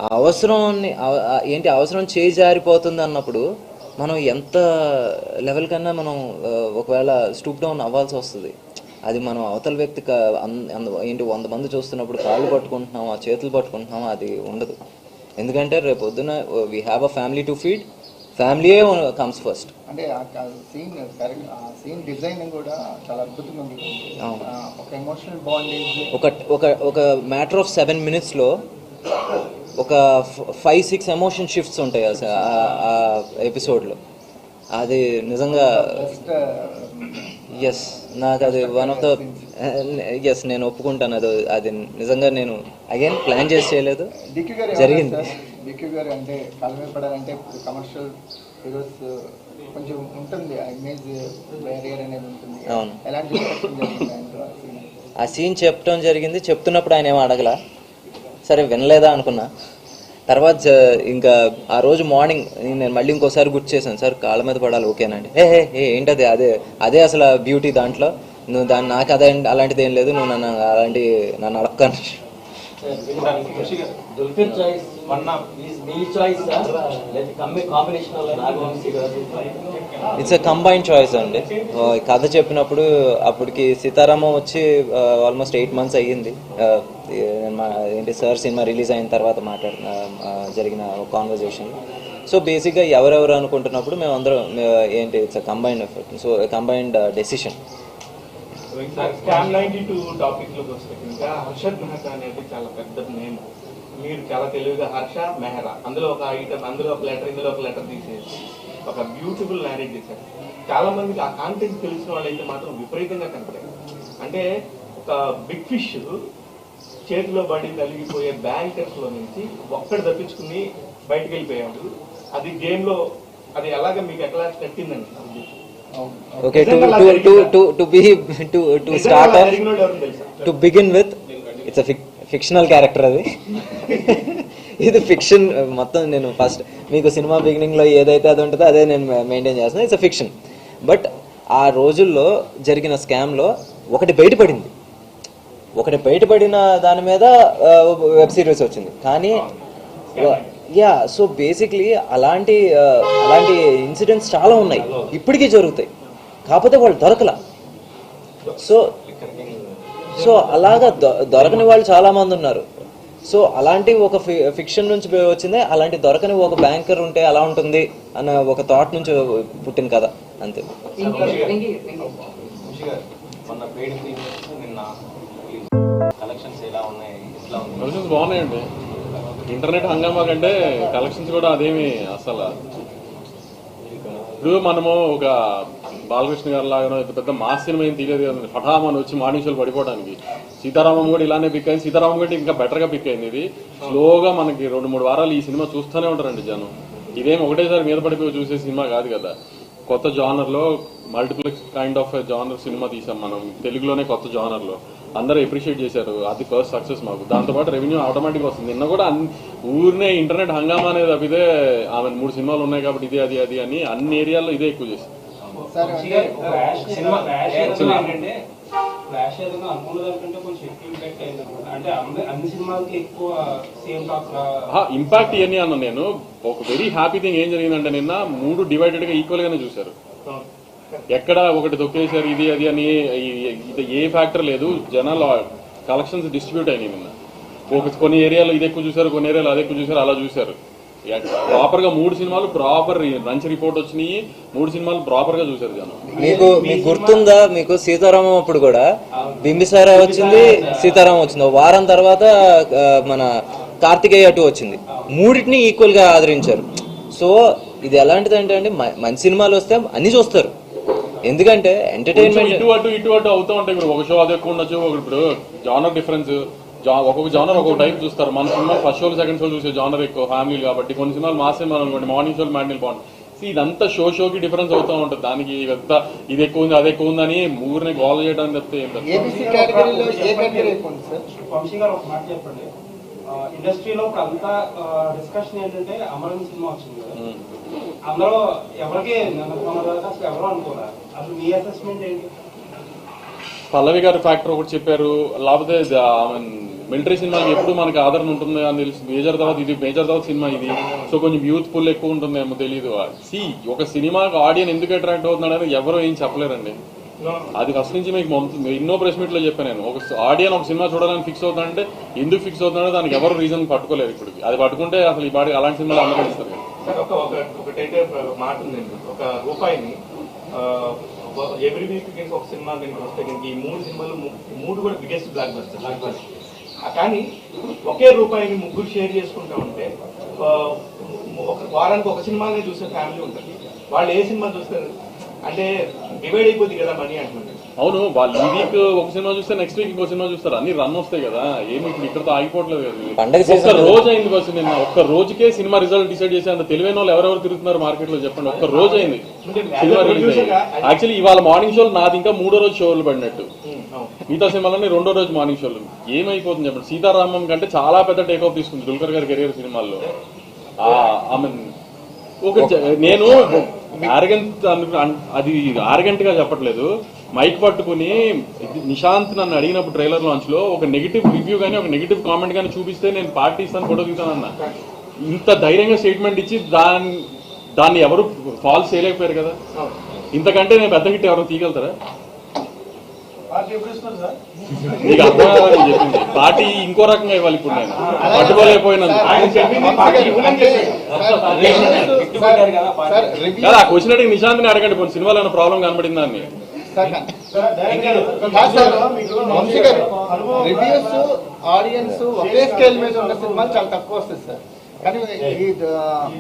ఆ అవసరాన్ని అవసరం చేయి జారిపోతుంది అన్నప్పుడు మనం ఎంత లెవెల్ కన్నా మనం ఒకవేళ స్టూప్ డౌన్ అవ్వాల్సి వస్తుంది. అది మనం అవతల వ్యక్తి 100 మంది చూస్తున్నప్పుడు కాళ్ళు పట్టుకుంటున్నామా చేతులు పట్టుకుంటున్నామా అది ఉండదు. ఎందుకంటే రేపు పొద్దున we have a family to feed, ఫ్యామిలీయే కమ్స్ ఫస్ట్. అంటే ఆ సీన్ డిజైనింగ్ కూడా చాలా అద్భుతంగా ఉంది. ఒక ఎమోషనల్ బాండింగ్ ఒక మ్యాటర్ ఆఫ్ 7 minutesలో ఒక 5-6 ఎమోషన్ షిఫ్ట్స్ ఉంటాయి ఆ ఎపిసోడ్లో. అది నిజంగా ఎస్ నాకు అది వన్ ఆఫ్ ద ఎస్ నేను ఒప్పుకుంటాను. అది నిజంగా నేను అగైన్ ప్లాన్ చేసి చేయలేదు, జరిగింది. డిక్యూ గారు అంటే కాళ్ళ మీద పడాలంటే కమర్షియల్ హీరోస్ కొంచెం ఉంటుంది, ఇమేజ్ బ్యారియర్ అనేది ఉంటుంది. అవును, ఎలాంటి ఆ సీన్ చెప్పడం జరిగింది. చెప్తున్నప్పుడు ఆయన ఏమో అడగలా, సరే వినలేదా అనుకున్నా. తర్వాత ఇంకా ఆ రోజు మార్నింగ్ నేను మళ్ళీ ఇంకోసారి గుర్తు చేశాను, సార్ కాళ్ళ మీద పడాలి ఓకేనండి. ఏంటది, అదే అసలు బ్యూటీ దాంట్లో, నువ్వు నాకు అలాంటిది ఏం లేదు, నువ్వు నన్ను అడక్కను. ఇట్స్ ఎ కంబైన్ చాయిస్ అండి. కథ చెప్పినప్పుడు అప్పటికి సీతారామం వచ్చి ఆల్మోస్ట్ 8 months అయ్యింది. ఏంటి సార్ సినిమా రిలీజ్ అయిన తర్వాత జరిగిన కాన్వర్జేషన్. సో బేసిక్గా ఎవరెవరు అనుకుంటున్నప్పుడు మేము అందరం ఏంటి it's a combined effort, so combined decision. Scam 92 topic లోకి వస్తే కనుక హర్షద్ మెహతా అనేది చాలా పెద్ద నేమ్. మీరు చాలా తెలివిగా హర్ష మెహరా, అందులో ఒక ఐటమ్, అందులో ఒక లెటర్, ఇందులో ఒక లెటర్ తీసేసి ఒక బ్యూటిఫుల్ మ్యారేజ్ చేశారు. చాలా మందికి ఆ కాంటెంట్ తెలిసిన వాళ్ళైతే మాత్రం విపరీతంగా కనపడారు. అంటే ఒక బిగ్ ఫిష్ చేతిలో పడి కలిగిపోయే బ్యాంకర్స్ లో నుంచి ఒక్కడు తప్పించుకుని బయటకు వెళ్ళిపోయాడు. అది గేమ్ లో అది ఎలాగ మీకు ఎట్లా కట్టిందండి? Okay, to start off, to begin with, it's a fictional character అది. ఇది ఫిక్షన్ మొత్తం. నేను ఫస్ట్ మీకు సినిమా బిగినింగ్ లో ఏదైతే అది ఉంటుందో అదే నేను మెయింటైన్ చేస్తున్నాను. It's a fiction. బట్ ఆ రోజుల్లో జరిగిన స్కామ్ లో ఒకటి బయటపడిన దాని మీద వెబ్ సిరీస్ వచ్చింది. కానీ సో బేసిక్లీ అలాంటి ఇన్సిడెంట్స్ చాలా ఉన్నాయి, ఇప్పటికీ జరుగుతాయి, కాకపోతే వాళ్ళు దొరకలా. సో అలాగా దొరకని వాళ్ళు చాలా మంది ఉన్నారు. సో అలాంటి ఒక ఫిక్షన్ నుంచి వచ్చింది. అలాంటి దొరకని ఒక బ్యాంకర్ ఉంటే అలా ఉంటుంది అన్న ఒక థాట్ నుంచి పుట్టిన కథ అంతే. కలెక్షన్స్ బాగున్నాయండి. ఇంటర్నెట్ హంగామా కంటే కలెక్షన్స్ కూడా అదేమి అసలు. ఇప్పుడు మనము ఒక బాలకృష్ణ గారి లాగానో పెద్ద మాస్ సినిమా ఏం తీయలేదు కదా, హఠామని వచ్చి మార్నింగ్ షోలు పడిపోవడానికి. సీతారామం కూడా ఇలానే పిక్ అయింది. సీతారామం కంటే ఇంకా బెటర్ గా పిక్ అయింది. ఇది స్లోగా మనకి 2-3 వారాలు ఈ సినిమా చూస్తూనే ఉంటారండి జనం. ఇదేం ఒకటేసారి మీద పడిపోయి చూసే సినిమా కాదు కదా. కొత్త జానర్ లో multiplex kind of genre cinema తీసాం మనం తెలుగులోనే. కొత్త జానర్ లో అందరూ అప్రిషియేట్ చేశారు. అది ఫస్ట్ సక్సెస్ మాకు. దాంతోపాటు రెవెన్యూ ఆటోమేటిక్ వస్తుంది. నిన్న కూడా ఊరినే ఇంటర్నెట్ హంగామా అనేది తప్పితే ఆమె 3 సినిమాలు ఉన్నాయి కాబట్టి ఇది అది అని అన్ని ఏరియాల్లో ఇదే ఎక్కువ చేసింది. ఇంపాక్ట్ ఇవన్నీ అన్నా నేను. ఒక వెరీ హ్యాపీ థింగ్ ఏం జరిగిందంటే నిన్న 3 డివైడెడ్ గా ఈక్వల్ గానే చూశారు. ఎక్కడ ఒకటి తొక్కేశారు ఇది అది అని ఇది ఏ ఫ్యాక్టర్ లేదు. జనాలు కలెక్షన్స్ డిస్ట్రిబ్యూట్ అయినాయి నిన్న. కొన్ని ఏరియాలో ఇది ఎక్కువ చూసారు, కొన్ని ఏరియాలో అది ఎక్కువ చూసారు, అలా చూసారు. ప్రాపర్ గా 3 సినిమాలు ప్రాపర్ మంచి రిపోర్ట్ వచ్చినాయి. 3 సినిమాలు ప్రాపర్ గా చూసారు జనం. మీకు గుర్తుందా, మీకు సీతారామం అప్పుడు కూడా బింబిసార వచ్చింది, సీతారామం వచ్చింది. వారం తర్వాత మన కార్తికేయ 2 వచ్చింది. మూడింటిని ఈక్వల్ గా ఆదరించారు. సో ఇది ఎలాంటిది అంటే అండి, మంచి సినిమాలు వస్తే అన్ని చూస్తారు. ఎందుకంటే ఎంటర్టైన్మెంట్ ఇటు అటు అవుతూ ఉంటాయి. ఇప్పుడు ఒక షో అది ఎక్కువ ఉండొచ్చు, ఇప్పుడు జానర్ డిఫరెన్స్, ఒక్కొక్క జానర్ ఒక్కొక్క టైప్ చూస్తారు. మన cinema first show second show చూసే జానర్ ఎక్కువ ఫ్యామిలీ కాబట్టి. కొన్ని సినిమాలు మాస్ సినిమాలు అనుకోండి, మార్నింగ్ షోలు మ్యాట్నీలు బాగుంటుంది. ఇదంతా షోకి డిఫరెన్స్ అవుతూ ఉంటుంది. దానికి ఇదంతా ఇది ఎక్కువ ఉంది అది ఎక్కువ ఉందని ఊరిని గోల్ చేయడానికి తప్పితే ఇండస్ట్రీలో అంతా డిస్కషన్ ఏంటంటే అమరం సినిమా వచ్చింది కదా, అందులో ఎవరికి ఎవరు అనుకోరా, అసలు మీ అసెస్మెంట్ ఏంటి? పల్లవి గారు ఫ్యాక్టర్ ఒకటి చెప్పారు. లేకపోతే మిలిటరీ సినిమాకి ఎప్పుడు మనకి ఆదరణ ఉంటుంది అని తెలుసు. మేజర్ తర్వాత సినిమా ఇది. సో కొంచెం యూత్ ఫుల్ ఎక్కువ ఉంటుందేమో తెలియదు. ఒక సినిమాకి ఆడియన్స్ ఎందుకు అట్రాక్ట్ అవుతున్నాడని ఎవరో ఏం చెప్పలేరండి. అది ఫస్ట్ నుంచి మీకు ఎన్నో ప్రెస్ మీట్ లో చెప్పాను నేను. ఒక ఆడియన్స్ ఒక సినిమా చూడాలని ఫిక్స్ అవుతానంటే ఎందుకు ఫిక్స్ అవుతున్నాడో దానికి ఎవరు రీజన్ పట్టుకోలేదు. ఇప్పుడు అది పట్టుకుంటే అసలు ఈ పాటి అలాంటి సినిమాలు అందరూ ఇస్తారు. ఒకటైతే మాట ఉందండి, ఒక రూపాయిని ఎవ్రీ వీక్ ఒక సినిమా కనుక వస్తే కనుక ఈ 3 సినిమాలు 3 కూడా బిగ్గెస్ట్ బ్లాక్ బస్టర్. కానీ ఒకే రూపాయిని 3 షేర్ చేసుకుంటా ఉంటే ఒక వారానికి ఒక సినిమానే చూసే ఫ్యామిలీ ఉంటుంది. వాళ్ళు ఏ సినిమా చూస్తారు అంటే డివైడ్ అయిపోద్ది కదా మనీ అంటున్నారు. అవును, వాళ్ళు ఈ వీక్ ఒక సినిమా చూస్తే నెక్స్ట్ వీక్ ఇంకో సినిమా చూస్తారు. అన్ని రన్ వస్తాయి కదా. ఏమి ఇప్పుడు ఇక్కడతో ఆగిపోవట్లేదు కదా. ఒక్క రోజు అయింది బస్సు. నిన్న ఒక్క రోజుకే సినిమా రిజల్ట్ డిసైడ్ చేసి అంత తెలివైన వాళ్ళు ఎవరెవరు తిరుగుతున్నారు మార్కెట్ లో చెప్పండి. ఒక్క రోజు అయింది సినిమా రిలీజ్ అయ్యి. యాక్చువల్లీ ఇవాళ మార్నింగ్ షోలు నాది ఇంకా 3వ రోజు షోలు పడినట్టు. మిగతా సినిమాలని 2వ రోజు మార్నింగ్ షోలు. ఏమైపోతుంది చెప్పండి. సీతారామం కంటే చాలా పెద్ద టేక్ ఆఫ్ తీసుకుంది దుల్కర్ గారి కెరీర్ సినిమాల్లో. నేను అది ఆరగెంట్ గా చెప్పట్లేదు. మైక్ పట్టుకుని నిశాంత్ నన్ను అడిగినప్పుడు ట్రైలర్ లాంచ్ లో ఒక నెగిటివ్ రివ్యూ గానీ ఒక నెగిటివ్ కామెంట్ గానీ చూపిస్తే నేను పార్టీ ఇస్తాను, ఫోటో దిగుతానన్నా. ఇంత ధైర్యంగా స్టేట్మెంట్ ఇచ్చి దాన్ని ఎవరు ఫాల్స్ చేయలేకపోయారు కదా. ఇంతకంటే నేను పెద్ద హిట్ ఎవరు తీయగలుగుతారా? నీకు అర్థం కాదని చెప్పింది. పార్టీ ఇంకో రకంగా ఇవ్వాలి. ఇప్పుడు నేను పట్టుకోలేకపోయినందుకు ఆ క్వశ్చన్ అడిగి నిశాంత్ని అడగండి. కొన్ని సినిమాలో ఏమైనా ప్రాబ్లం కనబడిందా అని. రివ్యూస్ ఆడియన్స్ ఒకే స్కేల్ మీద ఉన్న సినిమాలు చాలా తక్కువ వస్తాయి సార్. కానీ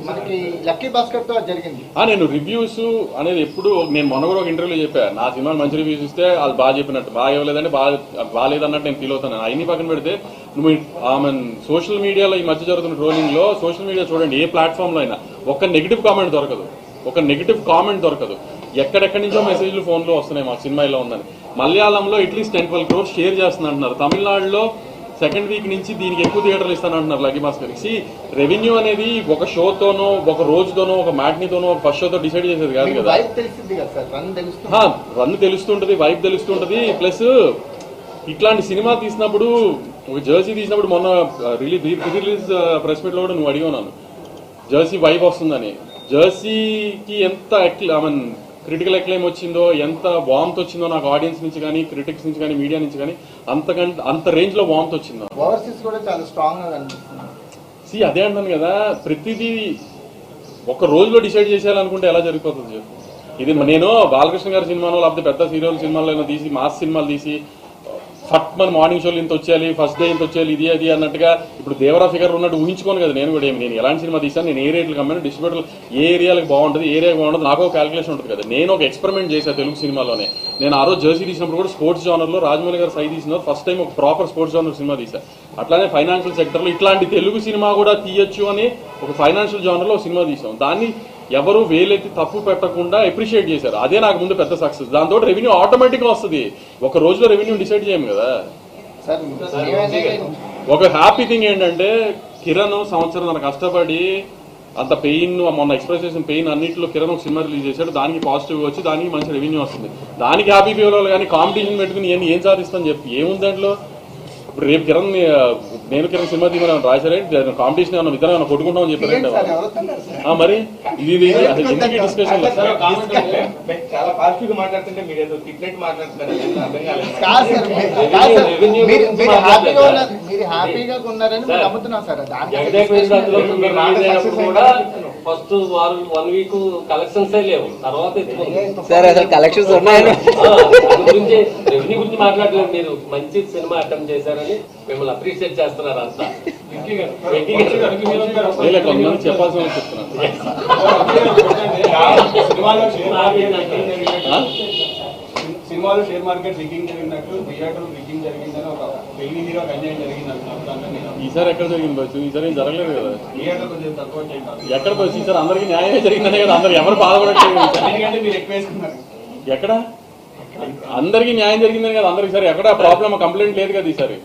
మనకి లక్కీ భాస్కర్ తో జరిగింది. నేను రివ్యూస్ అనేది ఎప్పుడు నేను మొన్న కూడా ఒక ఇంటర్వ్యూలో చెప్పా. నా సినిమా మంచి రివ్యూస్ ఇస్తే వాళ్ళు బాగా చెప్పినట్టు, బాగా ఇవ్వలేదంటే బాగాలేదన్నట్టు నేను ఫీల్ అవుతాను. అవన్నీ పక్కన పెడితే నువ్వు సోషల్ మీడియాలో ఈ మధ్య జరుగుతున్న ట్రోలింగ్ లో సోషల్ మీడియా చూడండి, ఏ ప్లాట్ఫామ్ లో అయినా ఒక్క నెగిటివ్ కామెంట్ దొరకదు. ఎక్కడెక్కడి నుంచో మెసేజ్లు ఫోన్ లో వస్తున్నాయి మాకు సినిమా ఇలా ఉందని. మలయాళంలో అట్లీస్ట్ 10-12 crores షేర్ చేస్తున్నారు. తమిళనాడులో సెకండ్ వీక్ నుంచి దీనికి ఎక్కువ థియేటర్లు ఇస్తానంటున్నారు లక్కీ భాస్కర్కి. రెవెన్యూ అనేది ఒక షోతోనో ఒక రోజుతోనో ఒక మ్యాట్నీతోనో ఒక ఫస్ట్ షోతో డిసైడ్ చేసేది కాదు కదా. రన్ తెలుస్తుంటది, వైబ్ తెలుస్తుంటది. ప్లస్ ఇట్లాంటి సినిమా తీసినప్పుడు ఒక జెర్సీ తీసినప్పుడు మొన్న రిలీజ్ ప్రెస్ మీట్ లో కూడా నువ్వు అడిగావు నన్ను జెర్సీ వైబ్ వస్తుందని. జెర్సీకి ఎంత క్రిటికల్ ఎక్లైమ్ వచ్చిందో, ఎంత వార్మ్త్ వచ్చిందో నాకు ఆడియన్స్ నుంచి కానీ, క్రిటిక్స్ నుంచి కానీ, మీడియా నుంచి కానీ అంత రేంజ్ లో వార్మ్త్ వచ్చిందో. అదే అంటాను కదా, ప్రతిదీ ఒక రోజులో డిసైడ్ చేసేయాలనుకుంటే ఎలా జరిగిపోతుంది. ఇది నేను బాలకృష్ణ గారి సినిమాలో లేకపోతే పెద్ద సీరియల్ సినిమాలో తీసి మాస్ సినిమాలు తీసి ఫట్ మన మార్నింగ్ షోలు ఇంత వచ్చేయాలి, ఫస్ట్ డే ఇంత వచ్చేయాలి, ఇది అది అన్నట్టుగా ఇప్పుడు దేవరా ఫిగర్ ఉన్నట్టు ఊహించుకోను కదా. నేను కూడా నేను ఎలాంటి సినిమా తీసాను, నేను ఏ రేట్లు కమ్మాను, డిస్ట్రిబ్యూటర్ ఏ ఏరియాలకు బాగుంటుంది, ఏ ఏరియా బాగుంటుంది, నాకు ఒక క్యాలిక్యులేషన్ ఉంటుంది కదా. నేను ఒక ఎక్స్పెరిమెంట్ చేశాను తెలుగు సినిమాలోనే. నేను ఆ రోజు జెర్సీ తీసినప్పుడు కూడా స్పోర్ట్స్ జానర్ లో రాజమౌళి గారు సై తీసినారు. ఫస్ట్ టైం ఒక ప్రాపర్ స్పోర్ట్స్ జానర్ సినిమా తీశాను. అట్లానే ఫైనాన్షియల్ సెక్టర్ లో ఇట్లాంటి తెలుగు సినిమా కూడా తీయొచ్చు అని ఒక ఫైనాన్షియల్ జానర్ లో సినిమా తీసాం. దాన్ని ఎవరు వేలెత్తి తప్పు పెట్టకుండా అప్రిషియేట్ చేశారు. అదే నాకు ముందు పెద్ద సక్సెస్. దాంతో రెవెన్యూ ఆటోమేటిక్ గా వస్తుంది. ఒక రోజులో రెవెన్యూ డిసైడ్ చేయము కదా. ఒక హ్యాపీ థింగ్ ఏంటంటే కిరణ్ సంవత్సరం తన కష్టపడి అంత పెయిన్, మొన్న ఎక్స్ప్రెస్ చేసిన పెయిన్ అన్నింటిలో కిరణ్ ఒక సినిమా రిలీజ్ చేశాడు. దానికి పాజిటివ్ వచ్చి దానికి మంచి రెవెన్యూ వస్తుంది. దానికి హ్యాపీ ఫీల్ అవ్వాలి. కానీ కాంపిటీషన్ పెట్టుకుని ఏం సాధిస్తాను చెప్పి ఏముంది దాంట్లో. ఇప్పుడు రేపు కిరణ్ నేను కింద సినిమా తీయమని రాశారే కాంపిటీషన్ ఏమన్నా ఇద్దరు ఏమన్నా కొట్టుకుంటామని చెప్పారంటే మరి ఇది ఎందుకు డిస్కషన్ చాలా పాజిటివ్ గా మాట్లాడుతుంటే మీరు ఏదో తిట్టినట్టు మాట్లాడుతున్నారు అర్థం కాలేదు. మీరు హ్యాపీగా ఉన్నారని మేము నమ్ముతున్నాం సార్. ఫస్ట్ 1 వీక్ కలెక్షన్స్ లేవు, తర్వాత సార్ అసలు కలెక్షన్స్ ఉన్నాయని గురించి రెవెన్యూ గురించి మాట్లాడలేదు. మీరు మంచి సినిమా అటెంప్ట్ చేశారని మిమ్మల్ని అప్రిషియేట్ చేస్తున్నారు అంతా. కొంతమంది చెప్పాల్సిన చెప్తున్నాను. సినిమాలో షేర్ మార్కెట్ రిగ్గింగ్ జరిగినట్టు థియేటర్ రిగ్గింగ్ జరిగిందని ఒక పెళ్లి హీరో అన్యాయం జరిగింది అంటున్నారు. ఈసారి ఎక్కడ జరిగింది బస్సు? ఈసారి ఏం జరగలేదు కదా. థియేటర్ కొంచెం తక్కువ చేయండి. ఎక్కడ బస్సు? ఈసారి అందరికీ న్యాయమే జరిగిందనే కదా. అందరు ఎవరు బాధపడట్లేదు. ఎందుకంటే మీరు ఎక్కువ వేసుకున్నారు. ఎక్కడ అందరికీ న్యాయం జరిగిందని కదా. అందరికి సరే ఎక్కడ ప్రాబ్లమ్ కంప్లైంట్ లేదు కదా ఈసారి.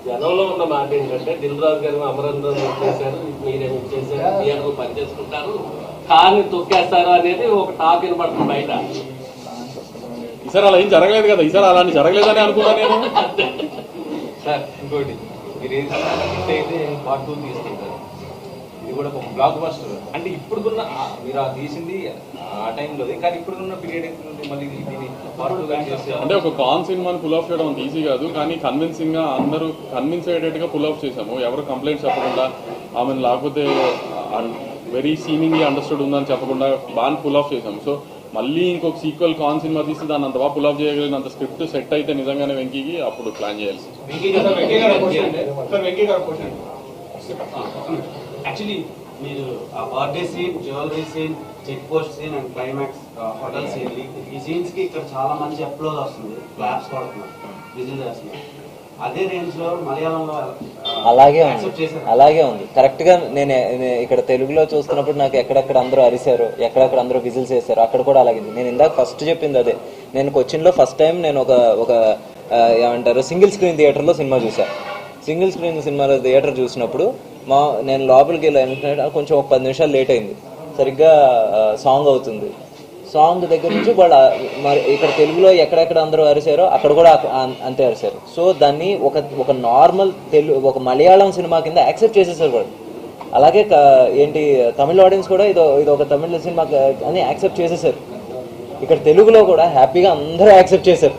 జనంలో ఉన్న మాట ఏంటంటే దిల్ రాజు గారు అమరేంద్ర చేశారు, మీరేమి చేశారు, థియేటర్ పనిచేసుకుంటారు, కార్ని తొక్కేస్తారు అనేది ఒక టాక్ వినపడుతుంది బయట. ఈసారి అలా ఏం జరగలేదు కదా. ఈసారి అలాంటి జరగలేదని అనుకున్నాను నేను. సార్ ఇంకోటి మీరు అయితే పార్ట్ 2 తీసుకుంటారు. ఇది కూడా ఒక బ్లాక్ బస్టర్. అంటే ఇప్పుడున్న మీరు తీసింది ఆ టైంలో, కానీ ఇప్పుడున్న పీరియడ్ మళ్ళీ దీన్ని పార్ట్ 2 చేస్తారు. అంటే ఒక కాన్ సినిమాని పుల్ ఆఫ్ చేయడం అంత ఈజీ కాదు, కానీ కన్విన్సింగ్ గా అందరూ కన్విన్స్ అయ్యేటట్టుగా పుల్ ఆఫ్ చేశాము. ఎవరు కంప్లైంట్స్ చెప్పకుండా, ఆమెను లేకపోతే వెరీ సీమింగ్లీ అండర్స్టూడ్ ఉందని చెప్పకుండా బాగా పుల్ ఆఫ్ చేశాము. సో మళ్ళీ ఇంకొక సీక్వెల్ కాన్ సినిమా తీసి దాన్ని అంత బాగా పుల్ ఆఫ్ చేయగలిగినంత స్క్రిప్ట్ సెట్ అయితే నిజంగానే వెంకీకి అప్పుడు ప్లాన్ చేయాల్సి. యాక్చువల్లీ మీరు ఆ birthday scene, jewellery scene, check post scene and climax hotel scene, ఈ సీన్స్ కి ఇక్కడ చాలా మంచి అప్లోడ్ వస్తుంది, క్లాప్స్ కొడుతున్నారు, విజిల్ చేస్తున్నారు. అదే రేంజ్ లో మలయాళంలో అలాగే ఉంది కరెక్ట్ గా. నేను ఇక్కడ తెలుగులో చూస్తున్నప్పుడు నాకు ఎక్కడెక్కడ అందరూ అరిశారు, ఎక్కడెక్కడ అందరూ విజిల్స్ చేశారు, అక్కడ కూడా అలాగే. నేను ఇందాక ఫస్ట్ చెప్పింది అదే. నేను కొచ్చిన్లో ఫస్ట్ టైం నేను ఒక ఏమంటారు సింగిల్ స్క్రీన్ థియేటర్లో సినిమా చూసాను. సింగిల్ స్క్రీన్ సినిమాలో థియేటర్ చూసినప్పుడు నేను లోపలికి వెళ్ళి కొంచెం ఒక 10 నిమిషాలు లేట్ అయింది. సరిగ్గా సాంగ్ అవుతుంది. సాంగ్ దగ్గర నుంచి వాళ్ళు మరి ఇక్కడ తెలుగులో ఎక్కడెక్కడ అందరూ అరిశారో అక్కడ కూడా అంతే అరిశారు. సో దాన్ని ఒక నార్మల్ ఒక మలయాళం సినిమా కింద యాక్సెప్ట్ చేసేసారు వాళ్ళు. అలాగే ఏంటి తమిళ ఆడియన్స్ కూడా ఇది ఒక తమిళ సినిమా అని యాక్సెప్ట్ చేసేసారు. ఇక్కడ తెలుగులో కూడా హ్యాపీగా అందరూ యాక్సెప్ట్ చేశారు.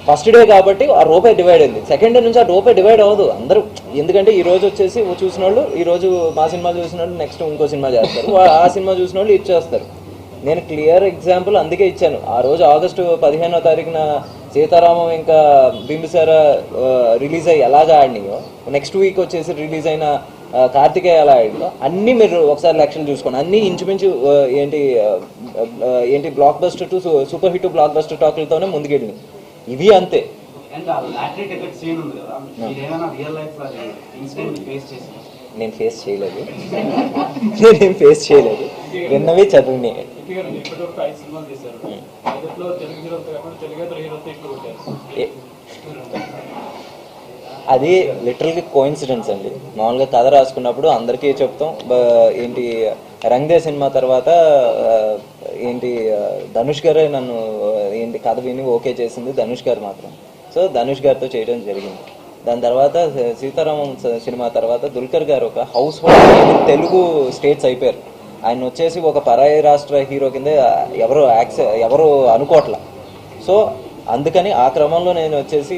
ఫస్ట్ డే కాబట్టి ఆ రూపాయి డివైడ్ అయింది. సెకండ్ డే నుంచి ఆ రూపాయి డివైడ్ అవ్వదు అందరూ. ఎందుకంటే ఈ రోజు వచ్చేసి చూసిన వాళ్ళు ఈ రోజు మా సినిమా చూసిన వాళ్ళు నెక్స్ట్ ఇంకో సినిమా చేస్తారు, ఆ సినిమా చూసిన వాళ్ళు ఇచ్చేస్తారు. నేను క్లియర్ ఎగ్జాంపుల్ అందుకే ఇచ్చాను. ఆ రోజు ఆగస్టు 15వ తారీఖున సీతారామం ఇంకా బింబిసార రిలీజ్ అయ్యి ఎలాగా ఆడినాయో, నెక్స్ట్ వీక్ వచ్చేసి రిలీజ్ అయిన కార్తికేయ ఎలా ఆడిందో అన్నీ మీరు ఒకసారి లెక్కలు చూసుకోండి. అన్నీ ఇంచుమించు ఏంటి blockbuster to super hit blockbuster టాకులతోనే ముందుకెళ్ళింది. ఇవి అంతే. నేను ఫేస్ చేయలేదు, నేనేం ఫేస్ చేయలేదు, విన్నవి చదివినాయి. అది లిటరల్గా కోఇన్సిడెన్స్ అండి. మామూలుగా కథ రాసుకున్నప్పుడు అందరికీ చెప్తాం. ఏంటి రంగ్దే సినిమా తర్వాత ఏంటి ధనుష్ గారే నన్ను ఏంటి కథ విని ఓకే చేసింది ధనుష్ గారు మాత్రం. సో ధనుష్ గారితో చేయడం జరిగింది. దాని తర్వాత సీతారామం సినిమా తర్వాత దుల్కర్ గారు ఒక హౌస్ హోల్డ్ తెలుగు స్టేట్స్ అయిపోయారు. ఆయన వచ్చేసి ఒక పరాయి రాష్ట్ర హీరో కింద ఎవరు అనుకోవట్లా. సో అందుకని ఆ క్రమంలో నేను వచ్చేసి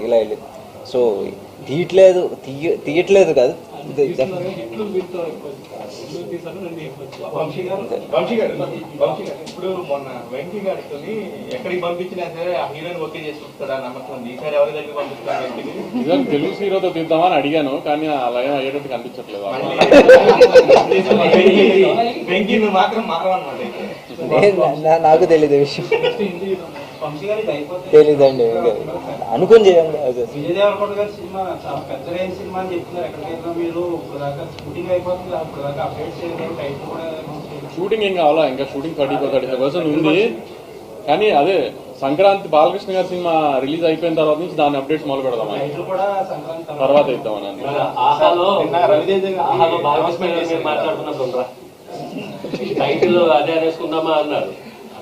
ఇలా వెళ్ళింది. సో తీయట్లేదు కాదు. ఇప్పుడు మొన్న వెంకీ గారితో ఎక్కడికి పంపించినా సరే ఆ హీరోని ఓకే చేసుకుంటాడా నమ్మకం ఉంది. ఈసారి ఎవరి దగ్గర పంపిస్తాను తెలుగు హీరోతో తీద్దామని అడిగాను, కానీ అలా ఏం అయ్యేటట్టు కనిపించట్లేదు. వెంకీ నువ్వు మాత్రం మారవన్నమాట. నాకు తెలియదు విషయం, తెలీదండి. అనుకుని చేయండి. విజయ్ దేవరకొండ గారి సినిమా చాలా పెద్ద రేంజ్ సినిమా అని చెప్తున్నారు. ఎక్కడికైనా మీరు ఇప్పుడు దాకా షూటింగ్ అయిపోతుంది, అప్పుడు దాకా అప్డేట్ చేయలేదు, టైటిల్ కూడా. షూటింగ్ ఏం కావాలా? ఇంకా షూటింగ్ 35% ఉంది. కానీ అదే సంక్రాంతి బాలకృష్ణ గారి సినిమా రిలీజ్ అయిపోయిన తర్వాత నుంచి దాని అప్డేట్స్ మొదలు పెడదాం, తర్వాత ఇద్దామని. టైటిల్ అదే అనేసుకుందామా అన్నారు.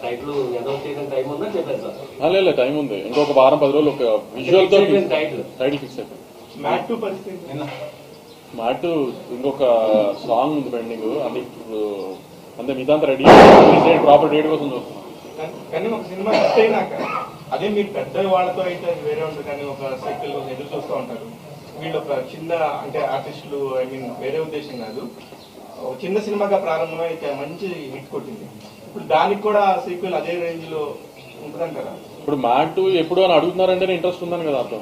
టైం ఉందా చెప్పారు సార్? లేదు, టైం ఉంది. ఇంకొక వారం 10 రోజులు ఒక విజువల్ తో టైటిల్ ఫిక్స్ అయిపోయింది. మ్యాట్ 2 పరిస్థితి మ్యాట్ ఇంకొక సాంగ్ ఉంది పెండింగ్, అది అంటే మిగతా రెడీ ప్రాపర్ డేట్ కోసం చూస్తున్నాం. కానీ ఒక సినిమా హిట్ అయినాక అదే మీరు పెద్ద వాళ్ళతో అయితే అది వేరే ఉంటుంది, కానీ ఒక సైకిల్ ఎదురు చూస్తూ ఉంటారు. వీళ్ళు ఒక చిన్న అంటే ఆర్టిస్టులు, ఐ మీన్ వేరే ఉద్దేశం కాదు, ఒక చిన్న సినిమాగా ప్రారంభమై అయితే మంచి హిట్ కొట్టింది. ఇప్పుడు దానికి కూడా సీక్వెల్ అదే రేంజ్ లో ఉంటుందని కదా. ఇప్పుడు మ్యాట్ ఎప్పుడు అని అడుగుతున్నారంటే ఇంట్రెస్ట్ ఉందని కదా అర్థం.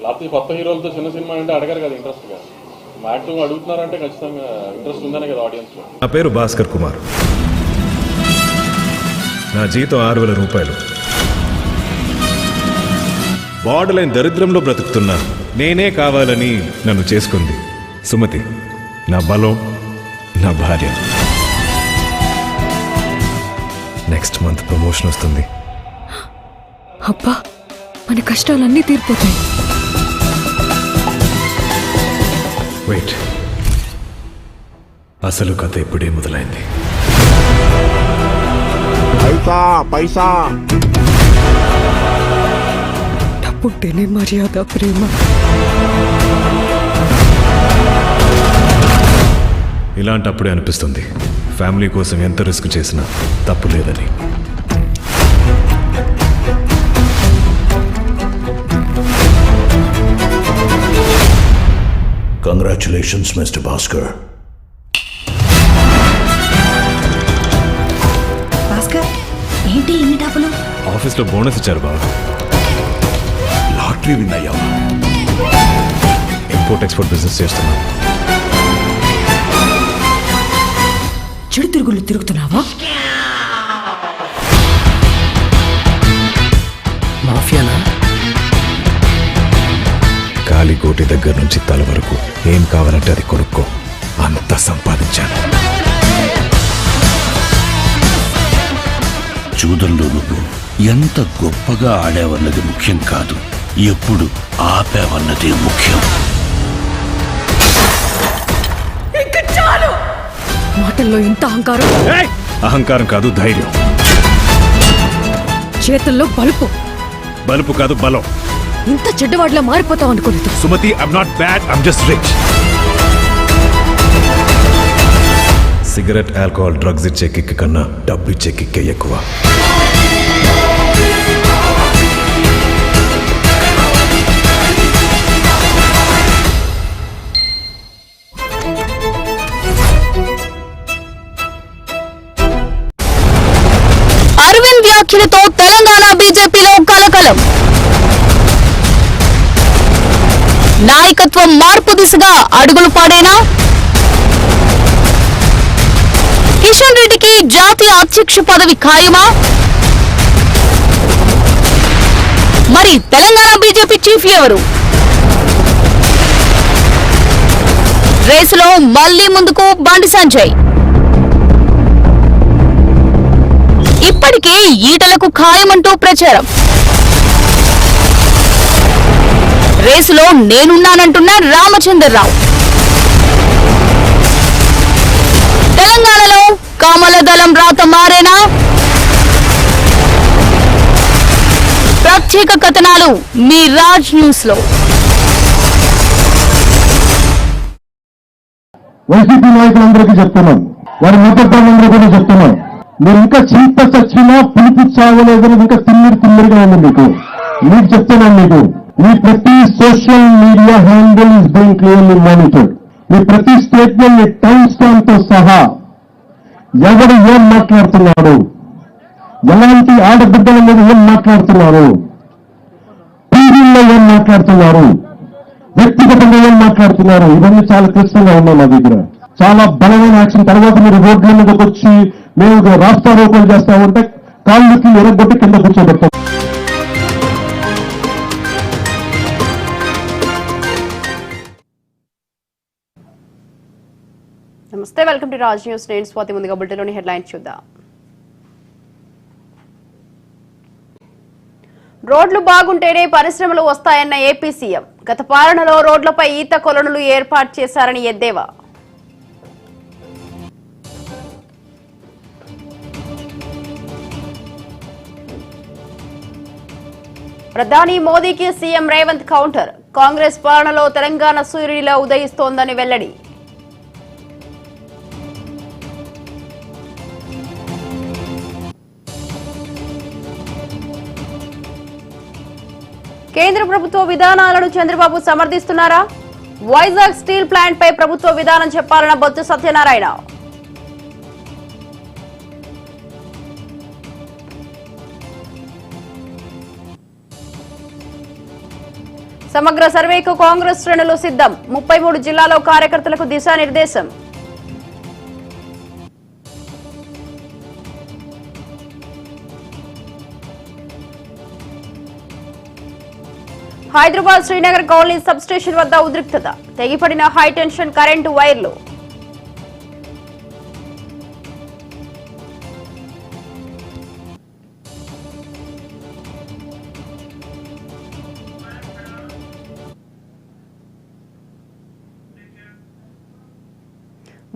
లేకపోతే కొత్త హీరోలతో చిన్న సినిమా అంటే అడగారు కదా ఇంట్రెస్ట్ గా. మ్యాట్ అడుగుతున్నారంటే ఖచ్చితంగా ఇంట్రెస్ట్ ఉందనే కదా ఆడియన్స్ లో. నా పేరు భాస్కర్ కుమార్. నా జీతం 6,000 రూపాయలు. బార్డర్ లైన్ దరిద్రంలో బ్రతుకుతున్నా నేనే కావాలని నన్ను చేసుకుంది సుమతి, నా బలం, నా భార్య. నెక్స్ట్ మంత్ ప్రమోషన్ వస్తుంది. అబ్బా, మన కష్టాలన్నీ తీరిపోతాయి. వెయిట్, అసలు కథ ఇప్పుడే మొదలైంది. పైసా పైసా. డబ్బుంటేనే మర్యాద, ప్రేమ. ఇలాంటప్పుడే అనిపిస్తుంది ఫ్యామిలీ కోసం ఎంత రిస్క్ చేసినా తప్పు లేదని. Congratulations mister Bhaskar. భాస్కర్, ఏంటి ఇన్ని డబ్బులు? ఆఫీస్లో బోనస్ ఇచ్చారు బాబు. లాటరీ విన్ అయ్యావా? ఇంపోర్ట్ ఎక్స్పోర్ట్ బిజినెస్ చేస్తున్నా. చెడు తిరుగుళ్ళు తిరుగుతున్నావా? మాఫియానా? కాలికోటి దగ్గర నుంచి తల వరకు ఏం కావాలంటే అది కొనుక్కో, అంత సంపాదించాను. జూదంలో నువ్వు ఎంత గొప్పగా ఆడావన్నది ముఖ్యం కాదు, ఎప్పుడు ఆపావన్నదే ముఖ్యం. మాటల్లో ఇంత అహంకారం. అహంకారం కాదు, ధైర్యం. చేతుల్లో బలుపు. బలుపు కాదు, బలం. ఇంత చెడ్డవాడిలా మారిపోతావు అనుకోలేదు. Sumathi, I'm not bad, I'm just rich. Cigarette, alcohol, drugs ఇచ్చే కిక్ కన్నా డబ్బు ఇచ్చే కిక్కే ఎక్కువ. అరవింద్ వ్యాఖ్యలతో తెలంగాణ బీజేపీలో కలకలం. నాయకత్వం మార్పు దిశగా అడుగులు పడేనా? కిషన్ రెడ్డికి జాతీయ అధ్యక్ష పదవి ఖాయమా? మరి తెలంగాణ బీజేపీ చీఫ్ ఎవరు? రేసులో మళ్లీ ముందుకు బండి సంజయ్. ఇప్పటికే ఈటలకు ఖాయమంటూ ప్రచారం. రేసులో నేనున్నానంటున్న రామచంద్రరావు. తెలంగాణలో కమలదళం రాత మారేనా? ప్రత్యేక కథనాలు మీ రాజ్ న్యూస్ లో. వైసీపీ నాయకులందరికీ చెప్తున్నాం, వారి మిత్రులందరూ కూడా చెప్తున్నాం, మీరు ఇంకా చింత చచ్చినా పిలిపి చావలేదని ఇంకా తిమ్మిరిగా ఉంది మీకు చెప్తున్నాను. మీ ప్రతి social media handle is being clearly monitored. మీ ప్రతి స్టేట్మెంట్ టైం స్టాంప్ తో సహా ఎవరు ఏం మాట్లాడుతున్నారు, ఎలాంటి ఆడబిడ్డల మీద ఏం మాట్లాడుతున్నారు, టీవీల్లో ఏం మాట్లాడుతున్నారు, వ్యక్తిగతంగా ఏం మాట్లాడుతున్నారు, ఇవన్నీ చాలా క్లిష్టంగా ఉన్నాయి మా దగ్గర. చాలా బలమైన యాక్షన్. తర్వాత మీరు రోడ్ల మీదకి వచ్చి మేము రాష్ట్రారోపణ చేస్తామంటే కాళ్ళకి ఎరగొట్టి కింద కూర్చోబెడతాం. నమస్తే, వెల్కమ్ టు రాజ్ న్యూస్. నేను స్వాతి. ముందుగా బులెటిన్లోని హెడ్లైన్స్ చూద్దాం. రోడ్లు బాగుంటేనే పరిశ్రమలు వస్తాయన్న ఏపీ సీఎం. గత పాలనలో రోడ్లపై ఈత కొలనులు ఏర్పాటు చేశారని ఎద్దేవా. ప్రధాని మోదీకి సీఎం రేవంత్ కౌంటర్. కాంగ్రెస్ పాలనలో తెలంగాణ సూర్యుడిలా ఉదయిస్తోందని వెల్లడి. కేంద్ర ప్రభుత్వ విధానాలను చంద్రబాబు సమర్థిస్తున్నారా? వైజాగ్ స్టీల్ ప్లాంట్ పై ప్రభుత్వ విధానం చెప్పాలన్న బొత్స సత్యనారాయణ. సమగ్ర సర్వేకు కాంగ్రెస్ శ్రేణులు సిద్ధం. 33 జిల్లాలో కార్యకర్తలకు దిశానిర్దేశం. Hyderabad Srinagar colony sub station వద్ద ఉద్రిక్తత. తెగిపడిన హైటెన్షన్ కరెంటు వైర్లు.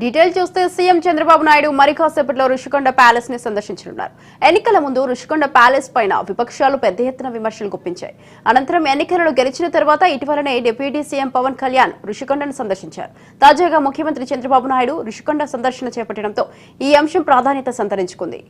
డీటెయిల్ చూస్తే సీఎం చంద్రబాబు నాయుడు మరి కాసేపట్లో రుషికొండ ప్యాలెస్ ని సందర్శించనున్నారు. ఎన్నికల ముందు రుషికొండ ప్యాలెస్ పైన విపక్షాలు పెద్ద ఎత్తున విమర్శలు గుప్పించాయి. అనంతరం ఎన్నికలను గెలిచిన తర్వాత ఇటీవలనే డిప్యూటీ సీఎం పవన్ కళ్యాణ్ రుషికొండను సందర్శించారు. తాజాగా ముఖ్యమంత్రి చంద్రబాబు నాయుడు రుషికొండ సందర్శన చేపట్టడంతో ఈ అంశం ప్రాధాన్యత సంతరించుకుంది.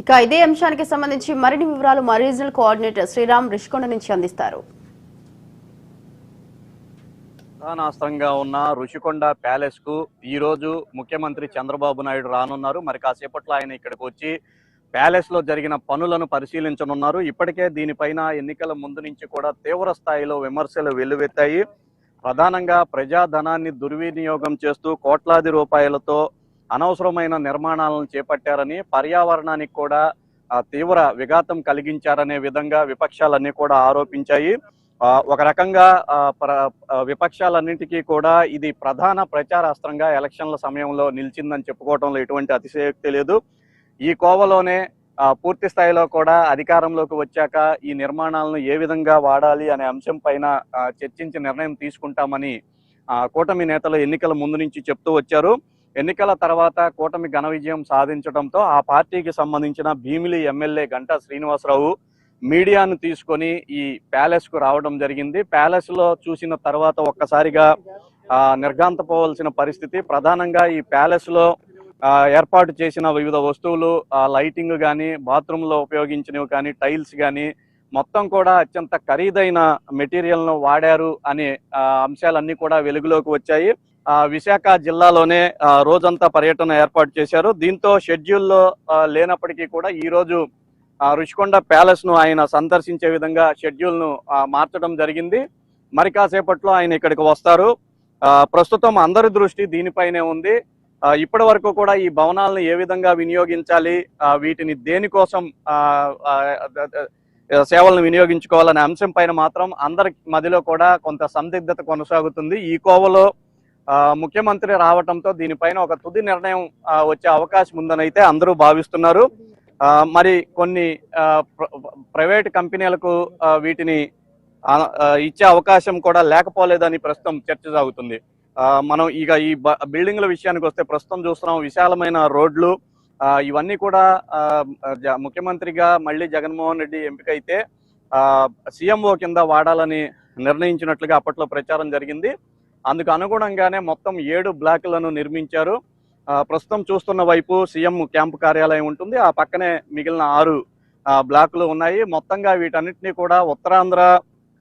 ఇక ఇదే అంశానికి సంబంధించి మరిన్ని వివరాలు మా రీజనల్ కోఆర్డినేటర్ శ్రీరామ్ రుషికొండ నుంచి అందిస్తారు. ప్రధానాస్త్రంగా ఉన్న రుషికొండ ప్యాలెస్ కు ఈ రోజు ముఖ్యమంత్రి చంద్రబాబు నాయుడు రానున్నారు. మరి కాసేపట్లో ఆయన ఇక్కడికి వచ్చి ప్యాలెస్ లో జరిగిన పనులను పరిశీలించనున్నారు. ఇప్పటికే దీనిపైన ఎన్నికల ముందు నుంచి కూడా తీవ్ర స్థాయిలో విమర్శలు వెల్లువెత్తాయి. ప్రధానంగా ప్రజాధనాన్ని దుర్వినియోగం చేస్తూ కోట్లాది రూపాయలతో అనవసరమైన నిర్మాణాలను చేపట్టారని, పర్యావరణానికి కూడా తీవ్ర విఘాతం కలిగించారనే విధంగా విపక్షాలన్నీ కూడా ఆరోపించాయి. ఒక రకంగా విపక్షాలన్నింటికీ కూడా ఇది ప్రధాన ప్రచారాస్త్రంగా ఎలక్షన్ల సమయంలో నిలిచిందని చెప్పుకోవడంలో ఎటువంటి అతిశయోక్తి లేదు. ఈ కోవలోనే పూర్తి స్థాయిలో కూడా అధికారంలోకి వచ్చాక ఈ నిర్మాణాలను ఏ విధంగా వాడాలి అనే అంశం పైన చర్చించి నిర్ణయం తీసుకుంటామని కూటమి నేతలు ఎన్నికల ముందు నుంచి చెప్తూ వచ్చారు. ఎన్నికల తర్వాత కూటమి ఘన విజయం సాధించడంతో ఆ పార్టీకి సంబంధించిన భీమిలి ఎమ్మెల్యే గంటా శ్రీనివాసరావు మీడియాను తీసుకొని ఈ ప్యాలెస్ కు రావడం జరిగింది. ప్యాలెస్ లో చూసిన తర్వాత ఒక్కసారిగా నిర్ఘాంతపోవలసిన పరిస్థితి. ప్రధానంగా ఈ ప్యాలెస్ లో ఏర్పాటు చేసిన వివిధ వస్తువులు, లైటింగ్ కానీ, బాత్రూమ్ లో ఉపయోగించినవి కానీ, టైల్స్ కానీ మొత్తం కూడా అత్యంత ఖరీదైన మెటీరియల్ ను వాడారు అనే అంశాలన్నీ కూడా వెలుగులోకి వచ్చాయి. విశాఖ జిల్లాలోనే రోజంతా పర్యటన ఏర్పాటు చేశారు. దీంతో షెడ్యూల్లో లేనప్పటికీ కూడా ఈ రోజు రుషికొండ ప్యాలెస్ ను ఆయన సందర్శించే విధంగా షెడ్యూల్ ను మార్చడం జరిగింది. మరి కాసేపట్లో ఆయన ఇక్కడికి వస్తారు. ప్రస్తుతం అందరి దృష్టి దీనిపైనే ఉంది. ఇప్పటి వరకు కూడా ఈ భవనాలను ఏ విధంగా వినియోగించాలి, వీటిని దేనికోసం సేవలను వినియోగించుకోవాలనే అంశం పైన మాత్రం అందరి మధ్యలో కూడా కొంత సందిగ్ధత కొనసాగుతుంది. ఈ కోవలో ముఖ్యమంత్రి రావడంతో దీనిపైన ఒక తుది నిర్ణయం వచ్చే అవకాశం ఉందనైతే అందరూ భావిస్తున్నారు. మరి కొన్ని ప్రైవేట్ కంపెనీలకు వీటిని ఇచ్చే అవకాశం కూడా లేకపోలేదని ప్రస్తుతం చర్చ సాగుతుంది. మనం ఇక ఈ బిల్డింగ్ల విషయానికి వస్తే ప్రస్తుతం చూస్తున్నాం విశాలమైన రోడ్లు, ఇవన్నీ కూడా ముఖ్యమంత్రిగా మళ్ళీ జగన్మోహన్ రెడ్డి ఎంపికైతే సీఎంఓ కింద వాడాలని నిర్ణయించినట్లుగా అప్పట్లో ప్రచారం జరిగింది. అందుకు అనుగుణంగానే మొత్తం 7 బ్లాకులను నిర్మించారు. ప్రస్తుతం చూస్తున్న వైపు సీఎం క్యాంపు కార్యాలయం ఉంటుంది, ఆ పక్కనే మిగిలిన 6 బ్లాకులు ఉన్నాయి. మొత్తంగా వీటన్నిటినీ కూడా ఉత్తరాంధ్ర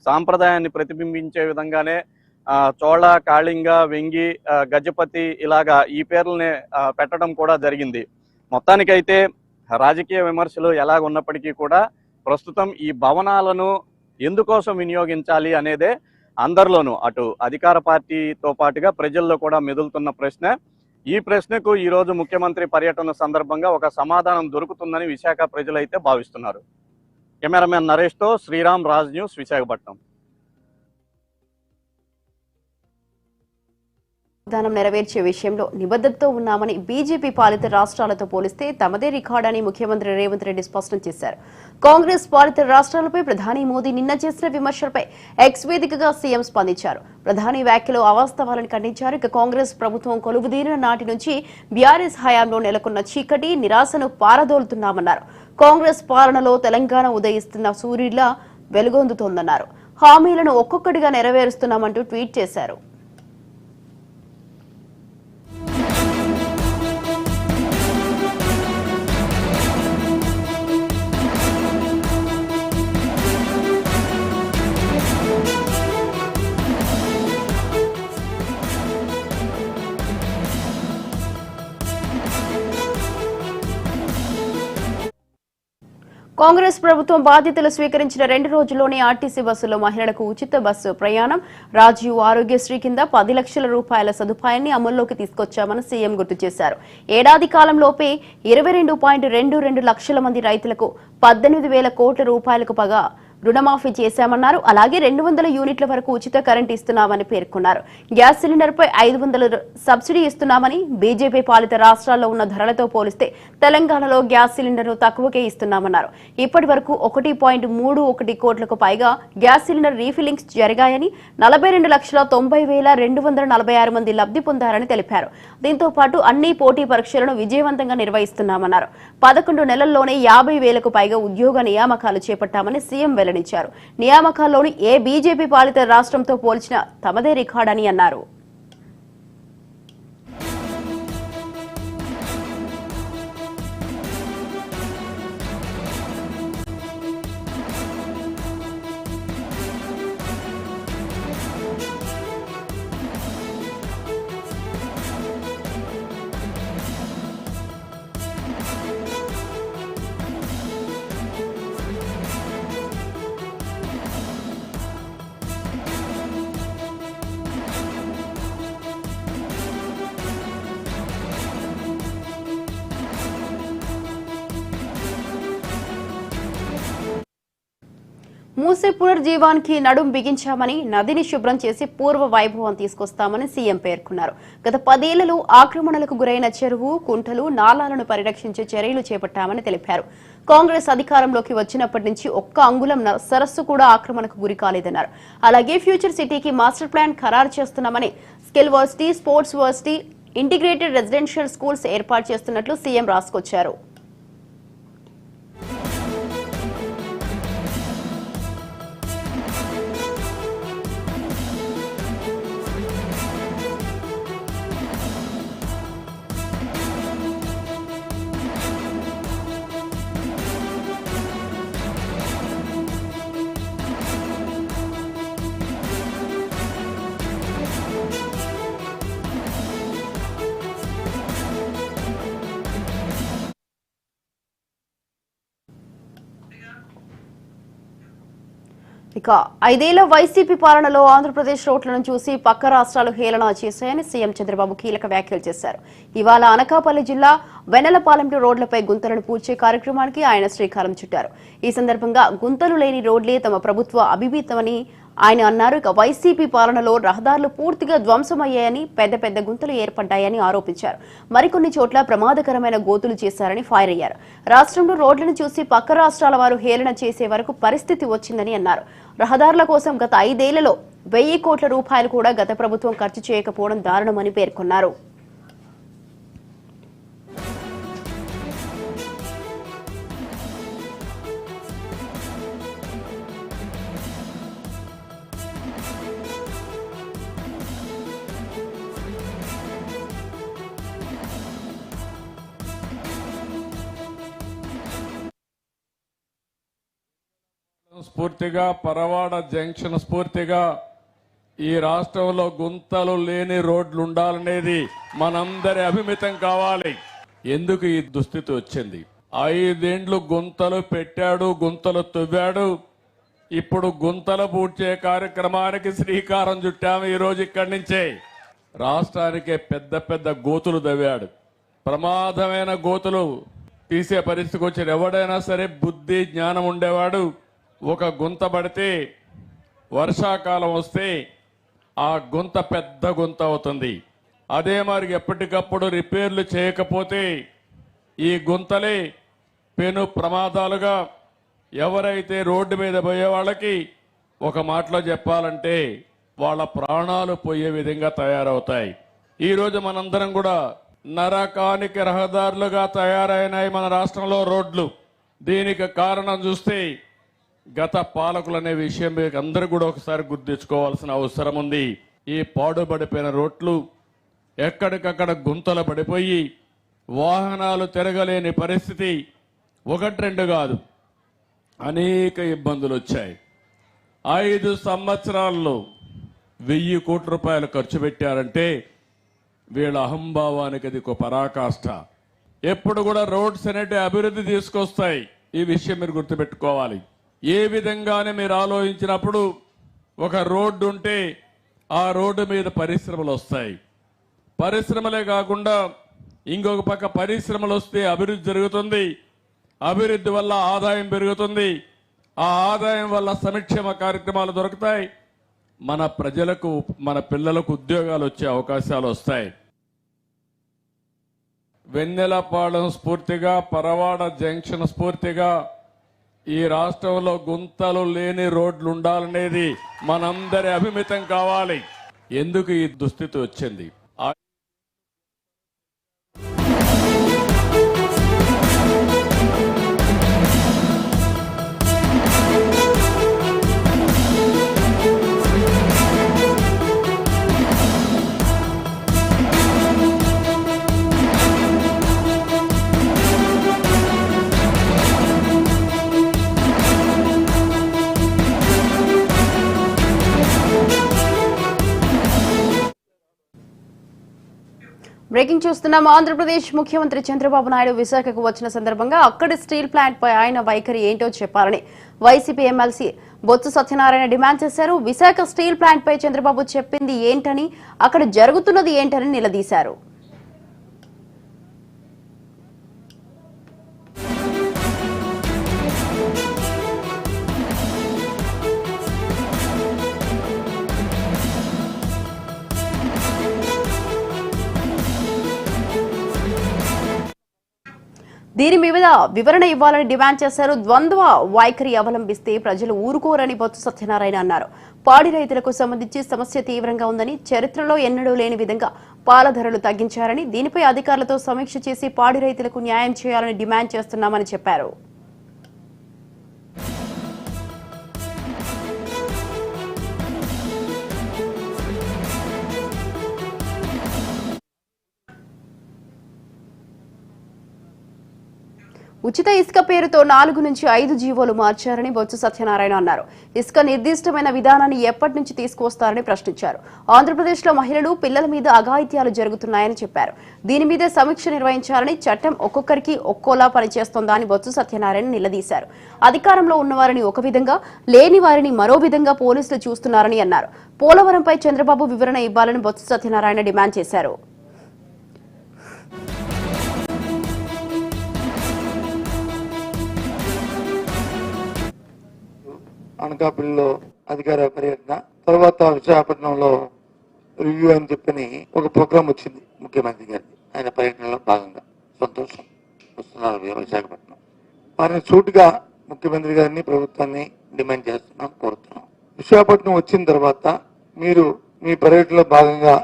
సాంప్రదాయాన్ని ప్రతిబింబించే విధంగానే చోళ, కాళింగ, వెంగి, గజపతి ఇలాగా ఈ పేర్లనే పెట్టడం కూడా జరిగింది. మొత్తానికైతే రాజకీయ విమర్శలు ఎలాగున్నప్పటికీ కూడా ప్రస్తుతం ఈ భవనాలను ఎందుకోసం వినియోగించాలి అనేదే అందరిలోనూ అటు అధికార పార్టీతో పాటుగా ప్రజల్లో కూడా మెదులుతున్న ప్రశ్న. ఈ ప్రశ్నకు ఈరోజు ముఖ్యమంత్రి పర్యటన సందర్భంగా ఒక సమాధానం దొరుకుతుందని విశాఖ ప్రజలైతే భావిస్తున్నారు. కెమెరామెన్ నరేష్తో శ్రీరామ్, రాజ్ న్యూస్, విశాఖపట్నం. వాగ్దానం నెరవేర్చే విషయంలో నిబద్ధతతో ఉన్నామని బీజేపీ పాలిత రాష్ట్రాలతో పోలిస్తే తమదే రికార్డని ముఖ్యమంత్రి రేవంత్ రెడ్డి స్పష్టం చేశారు. కాంగ్రెస్ పాలిత రాష్ట్రాలపై ప్రధాని మోదీ నిన్న చేసిన విమర్శలపై ఎక్స్ వేదికగా సీఎం స్పందించారు. ప్రధాని వ్యాఖ్యలు అవాస్తవాలను ఖండించారు. ఇక కాంగ్రెస్ ప్రభుత్వం కొలువుదీరిన నాటి నుంచి బీఆర్ఎస్ హయాంలో నెలకొన్న చీకటి, నిరాశను పారదోలుతున్నామన్నారు. కాంగ్రెస్ పాలనలో తెలంగాణ ఉదయిస్తున్న సూర్యుడిలా వెలుగొందుతోందన్నారు. హామీలను ఒక్కొక్కటిగా నెరవేరుస్తున్నామంటూ ట్వీట్ చేశారు. కాంగ్రెస్ ప్రభుత్వం బాధ్యతలు స్వీకరించిన 2 రోజుల్లోనే ఆర్టీసీ బస్సులో మహిళలకు ఉచిత బస్సు ప్రయాణం, రాజీవ్ ఆరోగ్యశ్రీ కింద 10 లక్షల రూపాయల సదుపాయాన్ని అమల్లోకి తీసుకొచ్చామని సీఎం గుర్తు చేశారు. ఏడాది కాలంలోపే 22.22 లక్షల మంది రైతులకు 18,000 కోట్ల రూపాయలకు పైగా రుణమాఫీ చేశామన్నారు. అలాగే 200 యూనిట్ల వరకు ఉచిత కరెంట్ ఇస్తున్నామని పేర్కొన్నారు. గ్యాస్ సిలిండర్పై 500 సబ్సిడీ ఇస్తున్నామని, బీజేపీ పాలిత రాష్ట్రాల్లో ఉన్న ధరలతో పోలిస్తే తెలంగాణలో గ్యాస్ సిలిండర్ను తక్కువకే ఇస్తున్నామన్నారు. ఇప్పటి వరకు 1.31 కోట్లకు పైగా గ్యాస్ సిలిండర్ రీఫిల్లింగ్స్ జరిగాయని, 42,90,246 మంది లబ్ధి పొందారని తెలిపారు. దీంతో పాటు అన్ని పోటీ పరీక్షలను విజయవంతంగా నిర్వహిస్తున్నామన్నారు. 11 నెలల్లోనే 50,000కు పైగా ఉద్యోగ నియామకాలు చేపట్టామని సీఎం వెల్లడించారు. నియామకాల్లోని ఏ బీజేపీ పాలిత రాష్ట్రంతో పోల్చినా తమదే రికార్డని అన్నారు. మూసీ పునర్జీవానికి నడుం బిగించామని, నదిని శుభ్రం చేసి పూర్వ వైభవం తీసుకొస్తామని సీఎం పేర్కొన్నారు. గత 10 ఏళ్లలో ఆక్రమణలకు గురైన చెరువు, కుంటలు, నాలాలను పరిరక్షించే చర్యలు చేపట్టామని తెలిపారు. కాంగ్రెస్ అధికారంలోకి వచ్చినప్పటి నుంచి ఒక్క అంగుళం సరస్సు కూడా ఆక్రమణకు గురి కాలేదన్నారు. అలాగే ఫ్యూచర్ సిటీకి మాస్టర్ ప్లాన్ ఖరారు చేస్తున్నామని, skill varsity, sports varsity, integrated residential schools ఏర్పాటు చేస్తున్నట్లు సీఎం రాసుకొచ్చారు. ఇక 5 ఏళ్ల వైసీపీ పాలనలో ఆంధ్రప్రదేశ్ రోడ్లను చూసి పక్క రాష్ట్రాలు హేళన చేశాయని సీఎం చంద్రబాబు కీలక వ్యాఖ్యలు చేశారు. ఇవాళ అనకాపల్లి జిల్లా వెన్నెలపాలెంలో రోడ్లపై గుంతలను పూడ్చే కార్యక్రమానికి ఆయన శ్రీకారం చుట్టారు. ఈ సందర్భంగా గుంతలు లేని రోడ్లే తమ ప్రభుత్వ అభిమతమని ఆయన అన్నారు. ఇక వైసీపీ పాలనలో రహదారులు పూర్తిగా ధ్వంసమయ్యాయని, పెద్ద పెద్ద గుంతలు ఏర్పడ్డాయని ఆరోపించారు. మరికొన్ని చోట్ల ప్రమాదకరమైన గోతులు చేశారని ఫైర్ అయ్యారు. రాష్ట్రంలో రోడ్లను చూసి పక్క రాష్ట్రాల వారు హేళన చేసే వరకు పరిస్థితి వచ్చిందని అన్నారు. రహదారుల కోసం గత 5 ఏళ్లలో 1000 కోట్ల రూపాయలు కూడా గత ప్రభుత్వం ఖర్చు చేయకపోవడం దారుణమని పేర్కొన్నారు. స్ఫూర్తిగా, పరవాడ జంక్షన్ స్ఫూర్తిగా ఈ రాష్ట్రంలో గుంతలు లేని రోడ్లు ఉండాలనేది మనందరి అభిమితం కావాలి. ఎందుకు ఈ దుస్థితి వచ్చింది? 5 ఏండ్లు గుంతలు పెట్టాడు, గుంతలు తవ్వాడు. ఇప్పుడు గుంతలు పూడ్చే కార్యక్రమానికి శ్రీకారం చుట్టాము. ఈరోజు ఇక్కడి నుంచే రాష్ట్రానికే పెద్ద పెద్ద గోతులు తవ్వాడు. ప్రమాదమైన గోతులు తీసే పరిస్థితికి వచ్చాడు. ఎవడైనా సరే బుద్ధి జ్ఞానం ఉండేవాడు ఒక గుంత పడితే వర్షాకాలం వస్తే ఆ గుంత పెద్ద గుంత అవుతుంది. అదే మరి ఎప్పటికప్పుడు రిపేర్లు చేయకపోతే ఈ గుంతలే పెను ప్రమాదాలుగా ఎవరైతే రోడ్డు మీద పోయే వాళ్ళకి ఒక మాటలో చెప్పాలంటే వాళ్ళ ప్రాణాలు పోయే విధంగా తయారవుతాయి. ఈరోజు మనందరం కూడా నరకానికి రహదారులుగా తయారైనాయి మన రాష్ట్రంలో రోడ్లు. దీనికి కారణం చూస్తే గత పాలకులు అనే విషయం మీకు అందరూ కూడా ఒకసారి గుర్తించుకోవాల్సిన అవసరం ఉంది. ఈ పాడుబడిపోయిన రోడ్లు ఎక్కడికక్కడ గుంతలు పడిపోయి వాహనాలు తిరగలేని పరిస్థితి 1-2 కాదు, అనేక ఇబ్బందులు వచ్చాయి. 5 సంవత్సరాల్లో 1000 కోట్ల రూపాయలు ఖర్చు పెట్టారంటే వీళ్ళ అహంభావానికి అది ఒక పరాకాష్ట. ఎప్పుడు కూడా రోడ్స్ అనేటి అభివృద్ధి తీసుకొస్తాయి. ఈ విషయం మీరు గుర్తుపెట్టుకోవాలి. ఏ విధంగానే మీరు ఆలోచించినప్పుడు ఒక రోడ్డు ఉంటే ఆ రోడ్డు మీద పరిశ్రమలు వస్తాయి. పరిశ్రమలే కాకుండా ఇంకొక పక్క పరిశ్రమలు వస్తే అభివృద్ధి జరుగుతుంది. అభివృద్ధి వల్ల ఆదాయం పెరుగుతుంది. ఆ ఆదాయం వల్ల సంక్షేమ కార్యక్రమాలు దొరుకుతాయి. మన ప్రజలకు, మన పిల్లలకు ఉద్యోగాలు వచ్చే అవకాశాలు వస్తాయి. వెన్నెలపాలెం స్ఫూర్తిగా, పరవాడ జంక్షన్ స్ఫూర్తిగా ఈ రాష్ట్రంలో గుంతలు లేని రోడ్లు ఉండాలనేది మనందరి అభిమితం కావాలి. ఎందుకు ఈ దుస్థితి వచ్చింది? బ్రేకింగ్ చూస్తున్నాం. ఆంధ్రప్రదేశ్ ముఖ్యమంత్రి చంద్రబాబు నాయుడు విశాఖకు వచ్చిన సందర్భంగా అక్కడి స్టీల్ ప్లాంట్ పై ఆయన వైఖరి ఏంటో చెప్పాలని YCP MLC Botsa Satyanarayana demand చేశారు. విశాఖ స్టీల్ ప్లాంట్ పై చంద్రబాబు చెప్పింది ఏంటని, అక్కడ జరుగుతున్నది ఏంటని నిలదీశారు. దీని మీద వివరణ ఇవ్వాలని డిమాండ్ చేశారు. ద్వంద్వ వైఖరి అవలంబిస్తే ప్రజలు ఊరుకోరని బొత్స సత్యనారాయణ అన్నారు. పాడి రైతులకు సంబంధించి సమస్య తీవ్రంగా ఉందని, చరిత్రలో ఎన్నడూ లేని విధంగా పాల ధరలు తగ్గించారని, దీనిపై అధికారులతో సమీక్ష చేసి పాడి రైతులకు న్యాయం చేయాలని డిమాండ్ చేస్తున్నామని చెప్పారు. ఉచిత ఇసుక పేరుతో 4 నుంచి 5 జీవోలు మార్చారని బొత్స సత్యనారాయణ అన్నారు. ఇసుక నిర్దిష్టమైన విధానాన్ని ఎప్పటి నుంచి తీసుకువస్తారని ప్రశ్నించారు. ఆంధ్రప్రదేశ్లో మహిళలు, పిల్లల మీద అఘాయిత్యాలు జరుగుతున్నాయని చెప్పారు. దీని మీద సమీక్ష నిర్వహించాలని, చట్టం ఒక్కొక్కరికి ఒక్కోలా పనిచేస్తోందా అని బొత్స సత్యనారాయణ నిలదీశారు. అధికారంలో ఉన్నవారిని ఒక విధంగా, లేని వారిని మరో విధంగా పోలీసులు చూస్తున్నారని అన్నారు. పోలవరంపై చంద్రబాబు వివరణ ఇవ్వాలని బొత్స సత్యనారాయణ డిమాండ్ చేశారు. అనకాపల్లిలో అధికార పర్యటన తర్వాత విశాఖపట్నంలో రివ్యూ అని చెప్పని ఒక ప్రోగ్రాం వచ్చింది ముఖ్యమంత్రి గారికి. ఆయన పర్యటనలో భాగంగా సంతోషం వస్తున్నారు విశాఖపట్నం. వారిని సూటిగా ముఖ్యమంత్రి గారిని, ప్రభుత్వాన్ని డిమాండ్ చేస్తున్నాం, కోరుతున్నాం. విశాఖపట్నం వచ్చిన తర్వాత మీరు మీ పర్యటనలో భాగంగా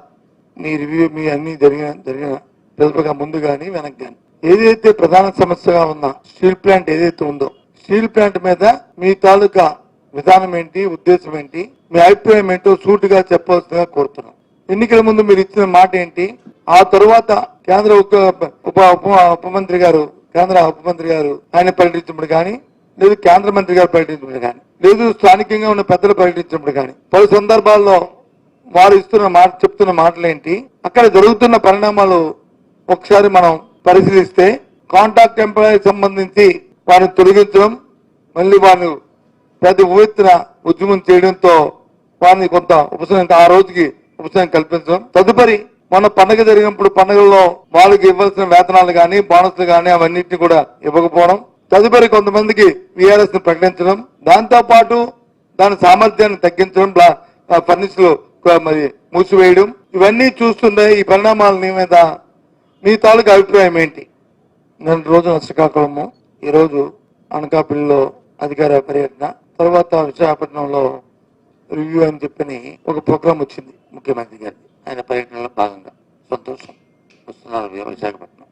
మీ రివ్యూ, మీ అన్ని జరిగిన ప్రతిభగా ముందు కానీ వెనక్కి కానీ ఏదైతే ప్రధాన సమస్యగా ఉన్న స్టీల్ ప్లాంట్ ఏదైతే ఉందో, స్టీల్ ప్లాంట్ మీద మీ తాలూకా విధానం ఏంటి, ఉద్దేశం ఏంటి, మీ అభిప్రాయం ఏంటో సూటిగా చెప్పవలసిందిగా కోరుతున్నాం. ఎన్నికల ముందు మీరు ఇచ్చిన మాట ఏంటి, ఆ తరువాత కేంద్ర ఉప ముఖ్యమంత్రి గారు ఆయన పర్యటించినప్పుడు కానీ, లేదు కేంద్ర మంత్రి గారు ప్రకటించినప్పుడు కానీ, లేదు స్థానికంగా ఉన్న పెద్దలు ప్రకటించినప్పుడు కానీ, పలు సందర్భాల్లో వారు చెప్తున్న మాటలేంటి, అక్కడ జరుగుతున్న పరిణామాలు ఒకసారి మనం పరిశీలిస్తే కాంట్రాక్ట్ ఎంప్లాయీ సంబంధించి వారిని తొలగించడం, మళ్ళీ వారిని పెద్ద ఉవ్వెత్తున ఉద్యమం చేయడంతో వారిని కొంత ఉపశమనం, ఆ రోజుకి ఉపశమనం కల్పించడం, తదుపరి మొన్న పండుగ జరిగినప్పుడు పండుగల్లో వాళ్ళకి ఇవ్వాల్సిన వేతనాలు కానీ బోనస్లు కానీ అవన్నింటినీ కూడా ఇవ్వకపోవడం, తదుపరి కొంతమందికి విఆర్ఎస్ ని ప్రకటించడం, దాంతో పాటు దాని సామర్థ్యాన్ని తగ్గించడం, ఫర్నిచర్లు మరి మూసివేయడం, ఇవన్నీ చూస్తుండే ఈ పరిణామాల మీద మీ తాలూకు అభిప్రాయం ఏంటి? నేను రోజు శ్రీకాకుళము, ఈ రోజు అనకాపల్లిలో అధికార పర్యటన, తర్వాత విశాఖపట్నంలో రివ్యూ అని చెప్పని ఒక ప్రోగ్రాం వచ్చింది ముఖ్యమంత్రి గారి, ఆయన పర్యటనలో భాగంగా. సంతోషం, వస్తున్నారు విశాఖపట్నం.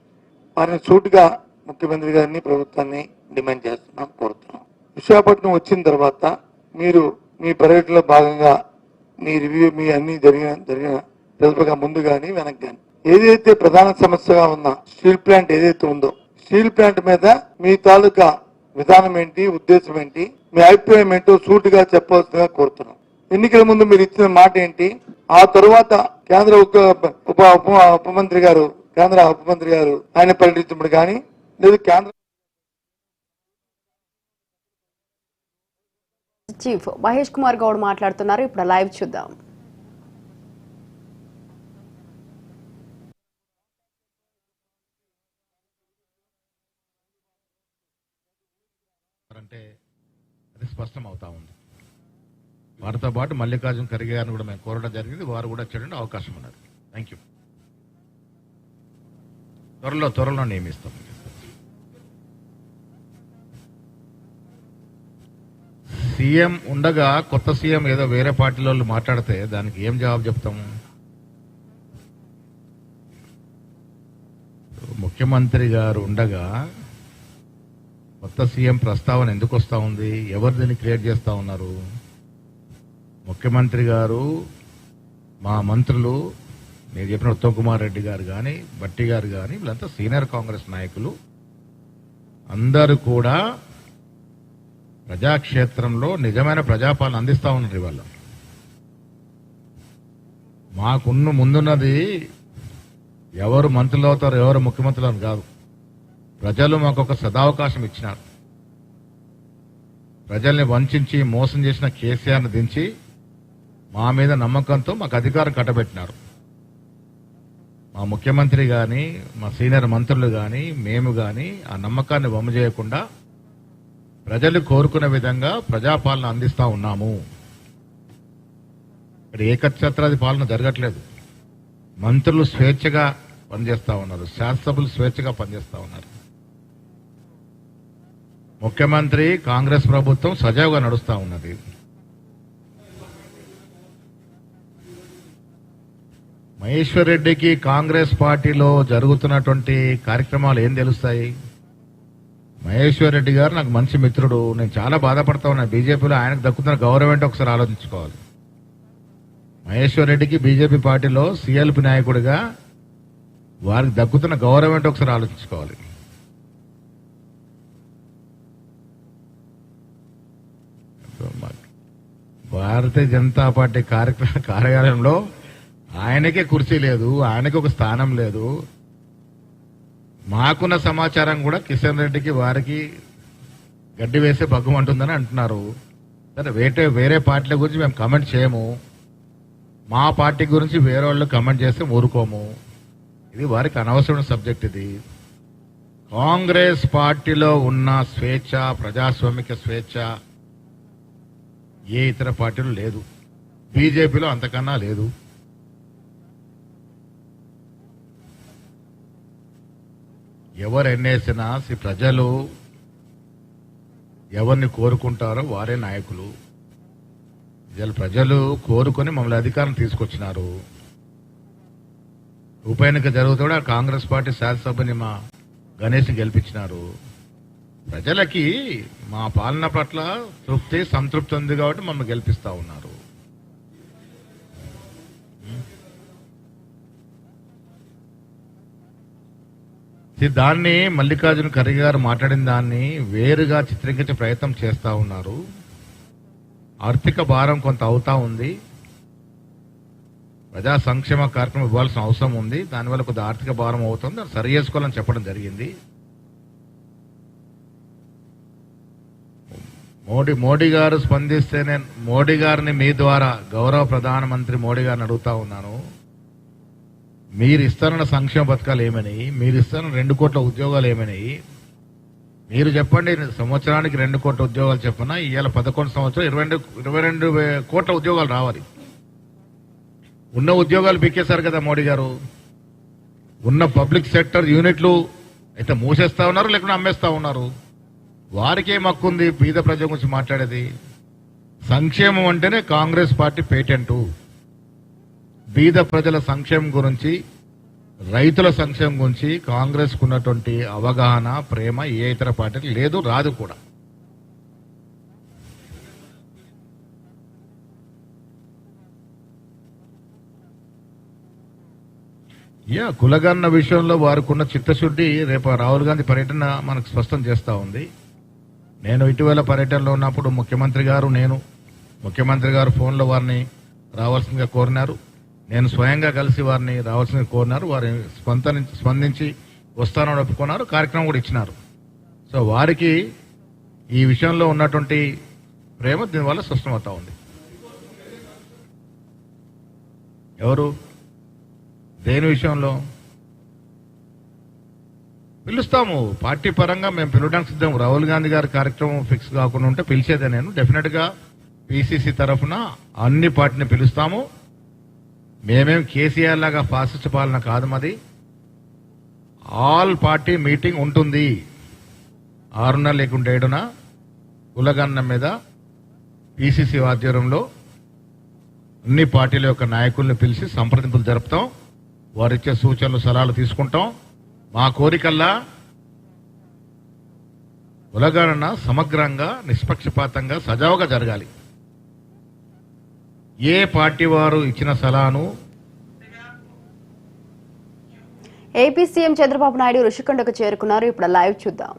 వారిని సూటిగా ముఖ్యమంత్రి గారిని ప్రభుత్వాన్ని డిమాండ్ చేస్తున్నాం, కోరుతున్నాం. విశాఖపట్నం వచ్చిన తర్వాత మీరు మీ పర్యటనలో భాగంగా మీ రివ్యూ, మీ అన్ని జరిగిన తెలుపగా ముందు కానీ వెనక్కి కానీ ఏదైతే ప్రధాన సమస్యగా ఉన్న స్టీల్ ప్లాంట్ ఏదైతే ఉందో, స్టీల్ ప్లాంట్ మీద మీ తాలూకా విధానం ఏంటి, ఉద్దేశం ఏంటి, మీ అభిప్రాయం ఏంటో సూటిగా చెప్పవలసిందిగా కోరుతున్నాం. ఎన్నికల ముందు మీరు ఇచ్చిన మాట ఏంటి, ఆ తరువాత కేంద్ర ఉప మంత్రి గారు ఆయన పర్యటించినప్పుడు కానీ, లేదు కేంద్ర చీఫ్ మహేష్ కుమార్ గౌడ్ మాట్లాడుతున్నారు. ఇప్పుడు లైవ్ చూద్దాం. అంటే అది స్పష్టం అవుతా ఉంది. వారితో పాటు మల్లికార్జున ఖర్గే గారిని కూడా మేము కోరడం జరిగింది, వారు కూడా చేయడానికి అవకాశం ఉన్నది. Thank you. త్వరలో నియమిస్తాం. సీఎం ఉండగా కొత్త సీఎం ఏదో వేరే పార్టీలో మాట్లాడితే దానికి ఏం జవాబు చెప్తాము? ముఖ్యమంత్రి గారు ఉండగా కొత్త సీఎం ప్రస్తావన ఎందుకు వస్తూ ఉంది? ఎవరు దీన్ని క్రియేట్ చేస్తూ ఉన్నారు? ముఖ్యమంత్రి గారు, మా మంత్రులు, నేను చెప్పిన ఉత్తమ్ కుమార్ రెడ్డి గారు కానీ, భట్టి గారు కానీ, వీళ్ళంతా సీనియర్ కాంగ్రెస్ నాయకులు. అందరూ కూడా ప్రజాక్షేత్రంలో నిజమైన ప్రజాపాలన అందిస్తూ ఉన్నారు. ఇవాళ ముందున్నది ఎవరు మంత్రులు అవుతారు, ఎవరు ముఖ్యమంత్రులు అని కాదు. ప్రజలు మాకు ఒక సదావకాశం ఇచ్చినారు. ప్రజల్ని వంచి మోసం చేసిన కేసీఆర్ని దించి మా మీద నమ్మకంతో మాకు అధికారం కట్టబెట్టినారు. మా ముఖ్యమంత్రి కానీ, మా సీనియర్ మంత్రులు కానీ, మేము కానీ ఆ నమ్మకాన్ని వమ్ము చేయకుండా ప్రజలు కోరుకునే విధంగా ప్రజాపాలన అందిస్తా ఉన్నాము. ఇక్కడ ఏకఛత్రాది పాలన జరగట్లేదు. మంత్రులు స్వేచ్ఛగా పనిచేస్తా ఉన్నారు, శాసనసభ్యులు స్వేచ్ఛగా పనిచేస్తా ఉన్నారు. ముఖ్యమంత్రి, కాంగ్రెస్ ప్రభుత్వం సజావుగా నడుస్తా ఉన్నది. మహేశ్వర్ రెడ్డికి కాంగ్రెస్ పార్టీలో జరుగుతున్నటువంటి కార్యక్రమాలు ఏం తెలుస్తాయి? మహేశ్వర్ రెడ్డి గారు నాకు మంచి మిత్రుడు. నేను చాలా బాధపడతా ఉన్నా. బీజేపీలో ఆయనకు దక్కుతున్న గౌరవం ఏంటో ఒకసారి ఆలోచించుకోవాలి. మహేశ్వర్ రెడ్డికి బీజేపీ పార్టీలో సీఎల్పీ నాయకుడిగా వారికి దక్కుతున్న గౌరవం ఏంటో ఒకసారి ఆలోచించుకోవాలి. భారతీయ జనతా పార్టీ కార్యాలయంలో ఆయనకే కుర్చీ లేదు, ఆయనకి ఒక స్థానం లేదు. మాకున్న సమాచారం కూడా కిషన్ రెడ్డికి వారికి గడ్డి వేసే భగ్గమంటుందని అంటున్నారు. సరే, వేరే పార్టీల గురించి మేము కమెంట్ చేయము. మా పార్టీ గురించి వేరే వాళ్ళు కమెంట్ చేస్తే ఊరుకోము. ఇది వారికి అనవసరమైన సబ్జెక్ట్. ఇది కాంగ్రెస్ పార్టీలో ఉన్న స్వేచ్ఛ, ప్రజాస్వామిక స్వేచ్ఛ ఏ ఇతర పార్టీలో లేదు. బీజేపీలో అంతకన్నా లేదు. ఎవరు ఎన్నేసినా ప్రజలు ఎవరిని కోరుకుంటారో వారే నాయకులు. ప్రజలు కోరుకొని మమ్మల్ని అధికారం తీసుకొచ్చినారు. ఉప ఎన్నిక జరుగుతూ కూడా కాంగ్రెస్ పార్టీ శాసనసభని మా గణేష్ గెలిపించినారు. ప్రజలకి మా పాలన పట్ల తృప్తి, సంతృప్తి ఉంది కాబట్టి మమ్మల్ని గెలిపిస్తా ఉన్నారు. దాన్ని మల్లికార్జున ఖర్గే గారు మాట్లాడిన దాన్ని వేరుగా చిత్రీకరించే ప్రయత్నం చేస్తా ఉన్నారు. ఆర్థిక భారం కొంత అవుతా ఉంది, ప్రజా సంక్షేమ కార్యక్రమం ఇవ్వాల్సిన అవసరం ఉంది, దానివల్ల కొద్దిగా ఆర్థిక భారం అవుతుంది, దాన్ని సరి చేసుకోవాలని చెప్పడం జరిగింది. మోడీ గారు స్పందిస్తే నేను మోడీ గారిని మీ ద్వారా గౌరవ ప్రధానమంత్రి మోడీ గారిని అడుగుతా ఉన్నాను, మీరు ఇస్తారన్న సంక్షేమ పథకాలు ఏమైనాయి, మీరు ఇస్తారన్న 2 కోట్ల ఉద్యోగాలు ఏమైనాయి, మీరు చెప్పండి. సంవత్సరానికి 2 కోట్ల ఉద్యోగాలు చెప్పినా ఇవాళ 11 సంవత్సరం 22 కోట్ల ఉద్యోగాలు రావాలి. ఉన్న ఉద్యోగాలు పీకేశారు కదా మోడీ గారు. ఉన్న పబ్లిక్ సెక్టర్ యూనిట్లు అయితే మూసేస్తా ఉన్నారు, లేకుండా అమ్మేస్తా ఉన్నారు. వారికేం హక్కు ఉంది బీద ప్రజల గురించి మాట్లాడేది? సంక్షేమం అంటేనే కాంగ్రెస్ పార్టీ పేటెంటు. బీద ప్రజల సంక్షేమం గురించి, రైతుల సంక్షేమం గురించి కాంగ్రెస్ ఉన్నటువంటి అవగాహన, ప్రేమ ఏ ఇతర పార్టీకి లేదు, రాదు కూడా. కులగన్న విషయంలో వారికున్న చిత్తశుద్ధి రేపు రాహుల్ గాంధీ పర్యటన మనకు స్పష్టం చేస్తా ఉంది. నేను ఇటీవల పర్యటనలో ఉన్నప్పుడు ముఖ్యమంత్రి గారు ఫోన్లో వారిని రావాల్సిందిగా కోరినారు. నేను స్వయంగా కలిసి వారిని రావాల్సిందిగా కోరినారు. వారి స్పందించి వస్తానని ఒప్పుకున్నారు, కార్యక్రమం కూడా ఇచ్చినారు. సో వారికి ఈ విషయంలో ఉన్నటువంటి ప్రేమ దీనివల్ల స్పష్టమవుతా ఉంది. ఎవరు దేని విషయంలో పిలుస్తాము, పార్టీ పరంగా మేము పిలవడానికి సిద్ధం. రాహుల్ గాంధీ గారి కార్యక్రమం ఫిక్స్ కాకుండా ఉంటే పిలిచేదే. నేను డెఫినెట్ గా పిసిసి తరఫున అన్ని పార్టీని పిలుస్తాము. మేమేం కేసీఆర్ లాగా ఫాసిస్ట్ పాలన కాదు, మాది ఆల్ పార్టీ మీటింగ్ ఉంటుంది. 6న లేకుంటే 7న కులగన్న మీద పిసిసి ఆధ్వర్యంలో అన్ని పార్టీల యొక్క నాయకుల్ని పిలిచి సంప్రదింపులు జరుపుతాం. వారిచ్చే సూచనలు సలహాలు తీసుకుంటాం. మా కోరికల్లా కులగణన సమగ్రంగా, నిష్పక్షపాతంగా, సజావుగా జరగాలి. ఏ పార్టీ వారు ఇచ్చిన సలహాను ఏపీ సీఎం చంద్రబాబు నాయుడు రుషికొండకు చేరుకున్నారు. ఇప్పుడు లైవ్ చూద్దాం.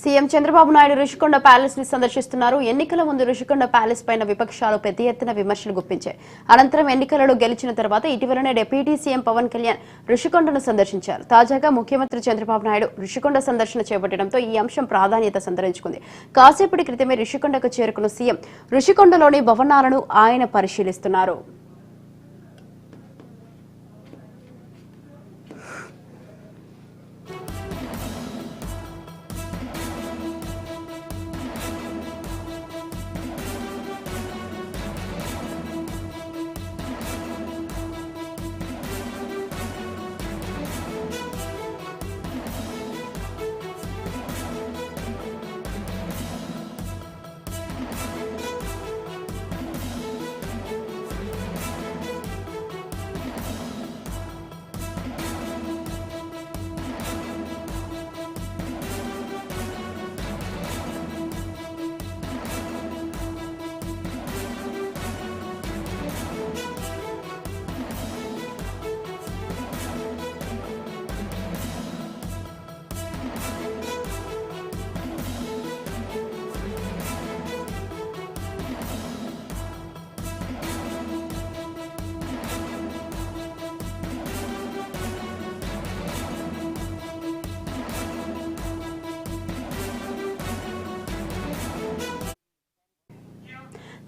సీఎం చంద్రబాబు నాయుడు రుషికొండ ప్యాలెస్ ని సందర్శిస్తున్నారు. ఎన్నికల ముందు రుషికొండ ప్యాలెస్ పైన విపక్షాలు పెద్ద ఎత్తున విమర్శలు గుప్పించాయి. అనంతరం ఎన్నికలలో గెలిచిన తర్వాత ఇటీవలనే డిప్యూటీ సీఎం పవన్ కళ్యాణ్ రుషికొండను సందర్శించారు. తాజాగా ముఖ్యమంత్రి చంద్రబాబు నాయుడు రుషికొండ సందర్శన చేపట్టడంతో ఈ అంశం ప్రాధాన్యత సంతరించుకుంది. కాసేపటి క్రితమే రుషికొండకు చేరుకున్న సీఎం రుషికొండలోని భవనాలను ఆయన పరిశీలిస్తున్నారు.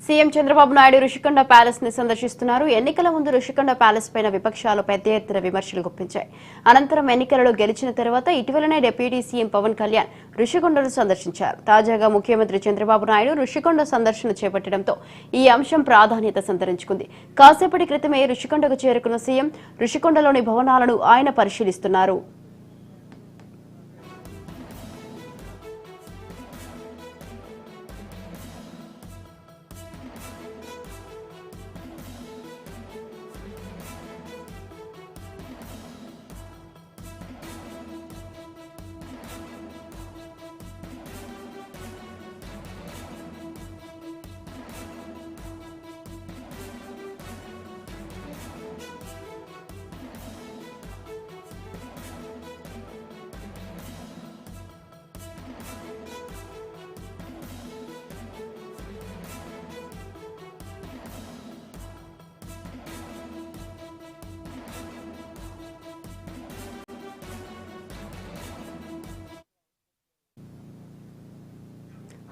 సీఎం చంద్రబాబు నాయుడు రుషికొండ ప్యాలెస్ ని సందర్శిస్తున్నారు. ఎన్నికల ముందు రుషికొండ ప్యాలెస్ పైన విపక్షాలు పెద్ద ఎత్తున విమర్శలు గుప్పించాయి. అనంతరం ఎన్నికలలో గెలిచిన తర్వాత ఇటీవలనే డిప్యూటీ సీఎం పవన్ కళ్యాణ్ రుషికొండను సందర్శించారు. తాజాగా ముఖ్యమంత్రి చంద్రబాబు నాయుడు రుషికొండ సందర్శన చేపట్టడంతో ఈ అంశం ప్రాధాన్యత సంతరించుకుంది. కాసేపటి క్రితమే రుషికొండకు చేరుకున్న సీఎం రుషికొండలోని భవనాలను ఆయన పరిశీలిస్తున్నారు.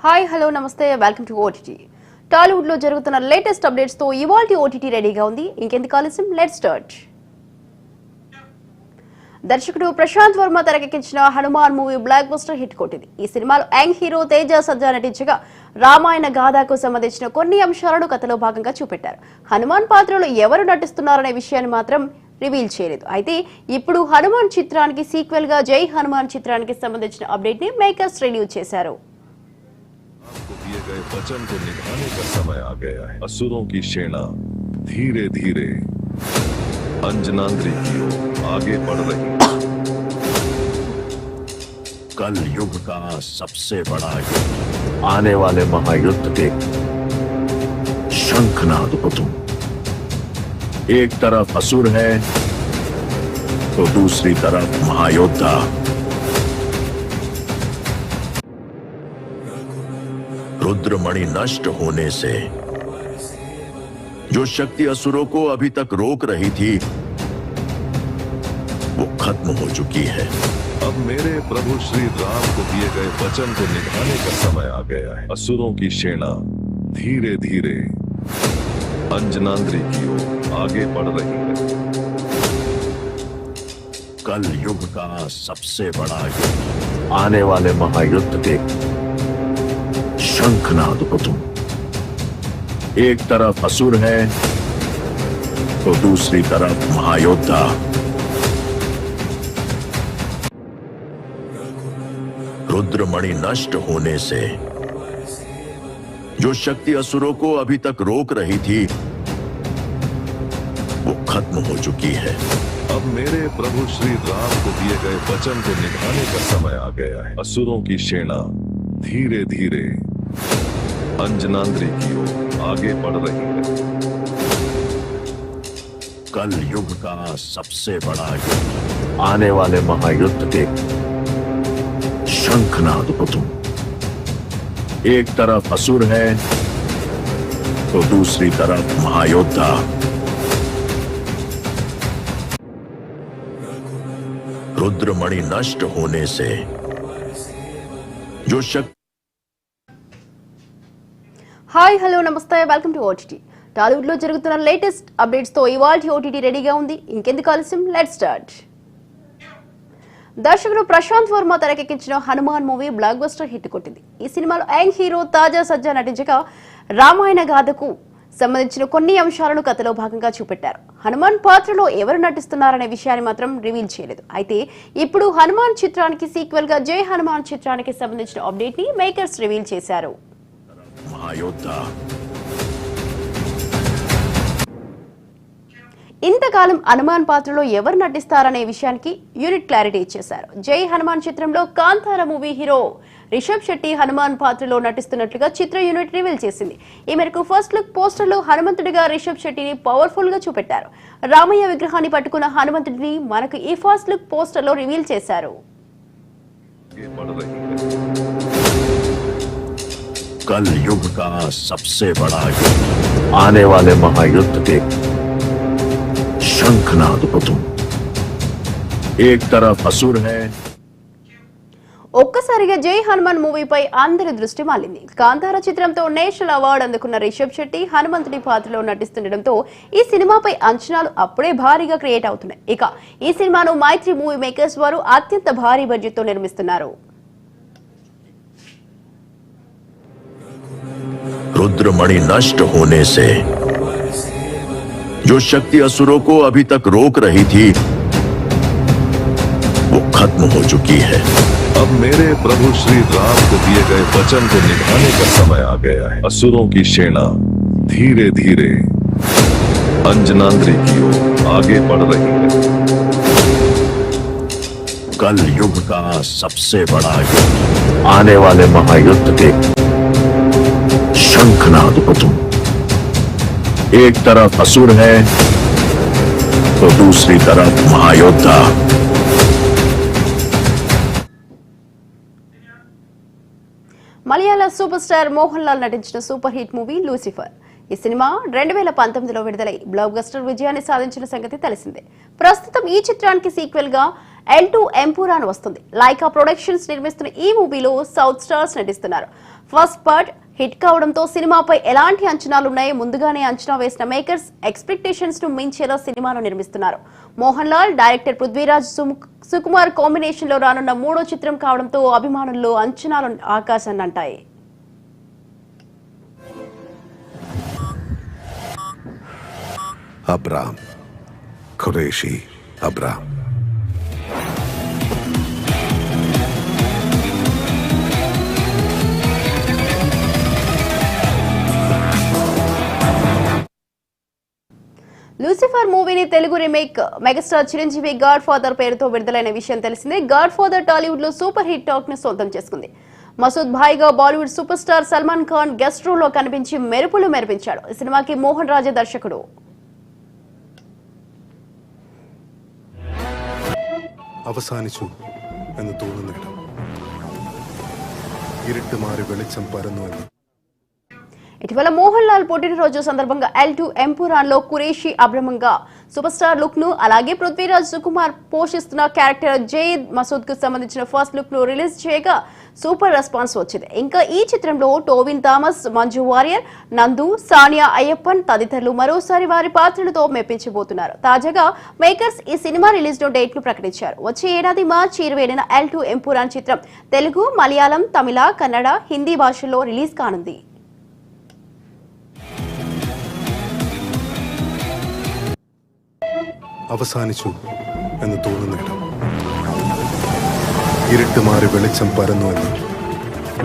హాయ్ హలో నమస్తే, వెల్కమ్ టు ఓటీటీ. టాలీవుడ్ లో జరుగుతున్న లేటెస్ట్ అప్డేట్స్ తో ఇవాల్టి ఓటీటీ రెడీగా ఉంది. ఇంకెందుకు ఆలస్యం, లెట్స్ స్టార్ట్. దర్శకుడు ప్రశాంత్ వర్మ తెరకెక్కించిన Hanuman movie block buster hit కొట్టింది. ఈ సినిమాలో యంగ్ హీరో తేజ సజ్జా నటించగా రామాయణ గాథకు సంబంధించిన కొన్ని అంశాలను కథలో భాగంగా చూపెట్టారు. హనుమాన్ పాత్రలో ఎవరు నటిస్తున్నారనే విషయాన్ని మాత్రం రివీల్ చేయలేదు. అయితే ఇప్పుడు హనుమాన్ చిత్రానికి సీక్వెల్ గా జై హనుమాన్ చిత్రానికి సంబంధించిన అప్డేట్ ని మేకర్స్ రిలీవ్ చేశారు. दिए गए वचन को निभाने का समय आ गया है. असुरों की सेना धीरे धीरे अंजनाद्री की ओर आगे बढ़ रही है. कल युग का सबसे बड़ा युद्ध, आने वाले महायुद्ध के शंखनाद को तुम. एक तरफ असुर है तो दूसरी तरफ महायोद्धा. रुद्रमणि नष्ट होने से जो शक्ति असुरों को अभी तक रोक रही थी वो खत्म हो चुकी है. अब मेरे प्रभु श्री राम को दिए गए वचन को निभाने का समय आ गया है. असुरों की सेना धीरे धीरे अंजनाद्री की ओर आगे बढ़ रही है. कल युग का सबसे बड़ा युद्ध, आने वाले महायुद्ध के शंखनाद को तुम. एक तरफ असुर है तो दूसरी तरफ महायोद्धा. रुद्रमणि नष्ट होने से जो शक्ति असुरों को अभी तक रोक रही थी वो खत्म हो चुकी है. अब मेरे प्रभु श्री राम को दिए गए वचन को निभाने का समय आ गया है. असुरों की सेना धीरे धीरे अंजनाद्री की ओर आगे बढ़ रही है. कल युग का सबसे बड़ा युद्ध, आने वाले महायुद्ध के शंखनाद को तुम. एक तरफ असुर है तो दूसरी तरफ महायोद्धा। रुद्रमणि नष्ट होने से जो शक्ति। హాయ్ హలో నమస్తే వెల్కమ్ టు ఓటీటీ. టాలీవుడ్ లో జరుగుతున్న లేటెస్ట్ అప్డేట్స్ తో ఇవాల్టి ఓటీటీ రెడీగా ఉంది. ఇంకెందుకు ఆలస్యం, లెట్స్ స్టార్ట్. దర్శకుడు ప్రశాంత్ వర్మ తెరకెక్కించిన Hanuman movie block buster hit కొట్టింది. ఈ సినిమాలో యంగ్ హీరో తాజా సజ్జా నటించగా రామాయణ గాథకు సంబంధించిన కొన్ని అంశాలను కథలో భాగంగా చూపెట్టారు. హనుమాన్ పాత్రలో ఎవరు నటిస్తున్నారనే విషయాన్ని మాత్రం రివీల్ చేయలేదు. అయితే ఇప్పుడు హనుమాన్ చిత్రానికి సీక్వెల్ గా జై హనుమాన్ చిత్రానికి సంబంధించిన అప్డేట్ ని మేకర్స్ రివీల్ చేశారు. ఇంతకాలం హనుమాన్ పాత్రలో ఎవరు నటిస్తారనే విషయానికి యూనిట్ క్లారిటీ ఇచ్చేశారు. జై హనుమాన్ చిత్రంలో కాంతార మూవీ హీరో రిషబ్ శెట్టి హనుమాన్ పాత్రలో నటిస్తున్నట్లుగా చిత్ర యూనిట్ రివీల్ చేసింది. ఈ మేరకు ఫస్ట్ లుక్ పోస్టర్ లో హనుమంతుడిగా రిషబ్ శెట్టిని పవర్ఫుల్ గా చూపెట్టారు. రామయ్య విగ్రహాన్ని పట్టుకున్న హనుమంతుడిని మనకు ఈ ఫస్ట్ లుక్ పోస్టర్ లో రివీల్ చేశారు. कल युग का सबसे बड़ा युद्ध, आने वाले महायुद्ध के शंखनाद को तुम एक तरफ असुर है. ఒక్కసారిగా జై హనుమాన్ మూవీపై అందరి దృష్టి మాలింది. కాంతార చిత్రంతో నేషనల్ అవార్డు అందుకున్న రిషబ్ శెట్టి హనుమంతుడి పాత్రలో నటిస్తుండటంతో ఈ సినిమాపై అంచనాలు అప్పుడే భారీగా క్రియేట్ అవుతున్నాయి. ఇక ఈ సినిమాను మైత్రి మూవీ మేకర్స్ వారు అత్యంత భారీ బడ్జెట్ తో నిర్మిస్తున్నారు. रुद्रमणि नष्ट होने से जो शक्ति असुरों को अभी तक रोक रही थी वो खत्म हो चुकी है. अब मेरे प्रभु श्री राम को दिए गए वचन को निभाने का समय आ गया है. असुरों की सेना धीरे धीरे अंजनाद्री की ओर आगे बढ़ रही है. कल युग का सबसे बड़ा युद्ध, आने वाले महायुद्ध के शंखनाद को तुम एक तरफ असुर है तो दूसरी तरफ महायोद्धा. మలయాళ సూపర్ స్టార్ మోహన్ లాల్ నటించిన సూపర్ హిట్ మూవీ లూసిఫర్. ఈ సినిమా 2019లో విడుదలై బ్లాక్ బస్టర్ విజయాన్ని సాధించిన సంగతి తెలిసిందే. ప్రస్తుతం ఈ చిత్రానికి సీక్వెల్ గా L2 ఎంపురాన్ వస్తుంది. లైకా ప్రొడక్షన్స్ నిర్మిస్తున్న ఈ మూవీలో సౌత్ స్టార్స్ నటిస్తున్నారు. ఫస్ట్ పార్ట్ హిట్ కావడంతో సినిమాపై ఎలాంటి అంచనాలున్నాయో ముందుగానే అంచనా వేసిన మేకర్స్ ఎక్స్పెక్టేషన్స్ ను మించేలా సినిమాను నిర్మిస్తున్నారు. మోహన్ లాల్, డైరెక్టర్ పృథ్వీరాజ్ సుకుమార్ కాంబినేషన్ లో రానున్న 3వ చిత్రం కావడంతో అభిమానుల్లో అంచనాలు ఆకాశాన్ని అంటాయి. अब्राम कुरैशी अब्राम లూసిఫర్ మూవీని Telugu remake megastar Chiranjeevi God father పేరుతో విడుదలైన విషయం తెలిసిందే. గాడ్ ఫాదర్ టాలీవుడ్ లో సూపర్ హిట్ టాక్ ని సొంతం చేసుకుంది. మసూద్ భాయ్గా Bollywood superstar Salman Khan guest role లో కనిపించి మెరుపులు మెరిపించాడు. ఈ సినిమాకి మోహన్ రాజా దర్శకుడు. അവസാനിച്ചു എന്ന് തോന്നുന്നിടം ഇരുട്ട് മാറി വെളിച്ചം പരന്നുവെന്ന്. ఇటీవల మోహన్ లాల్ పుట్టినరోజు సందర్భంగా L2 ఎంపురాన్ లో కురేషి అబ్రహంగా సూపర్ స్టార్ లుక్ ను, అలాగే పృథ్వీరాజ్ సుకుమార్ పోషిస్తున్న క్యారెక్టర్ జయద్ మసూద్ కు సంబంధించిన ఫస్ట్ లుక్ ను రిలీజ్ చేయగా సూపర్ రెస్పాన్స్ వచ్చింది. ఇంకా ఈ చిత్రంలో టోవిన్ థామస్, మంజు వారియర్, నందు, సానియా అయ్యప్పన్ తదితరులు మరోసారి వారి పాత్రలతో మెప్పించబోతున్నారు. తాజాగా మేకర్స్ ఈ సినిమా రిలీజ్ లో డేట్ ను ప్రకటించారు. వచ్చే ఏడాది మార్చి 20న L2 ఎంపురాన్ చిత్రం తెలుగు, మలయాళం, తమిళ, కన్నడ, హిందీ భాషల్లో రిలీజ్ కానుంది. അവസാനിച്ചു എന്ന് തോന്നുന്നിടം ഇരുട്ട് മാറി വെളിച്ചം പരന്നുവെന്ന്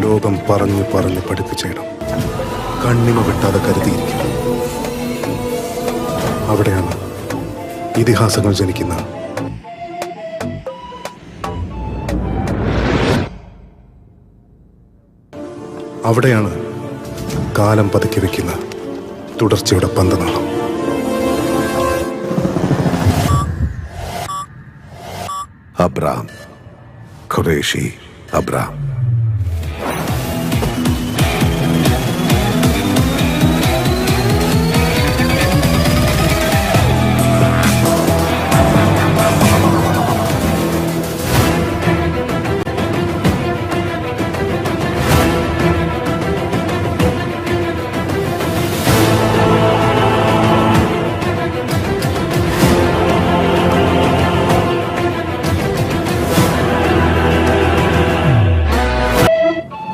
ലോകം പറഞ്ഞു പറഞ്ഞു പഠിപ്പിച്ചിടം കണ്ണിമ വെട്ടാതെ കരുതിയിരിക്കും. അവിടെയാണ് ഇതിഹാസങ്ങൾ ജനിക്കുന്ന. അവിടെയാണ് കാലം പതുക്കി വെക്കുന്ന തുടർച്ചയുടെ പന്തനാളം. अब्राम कुरैशी अब्राम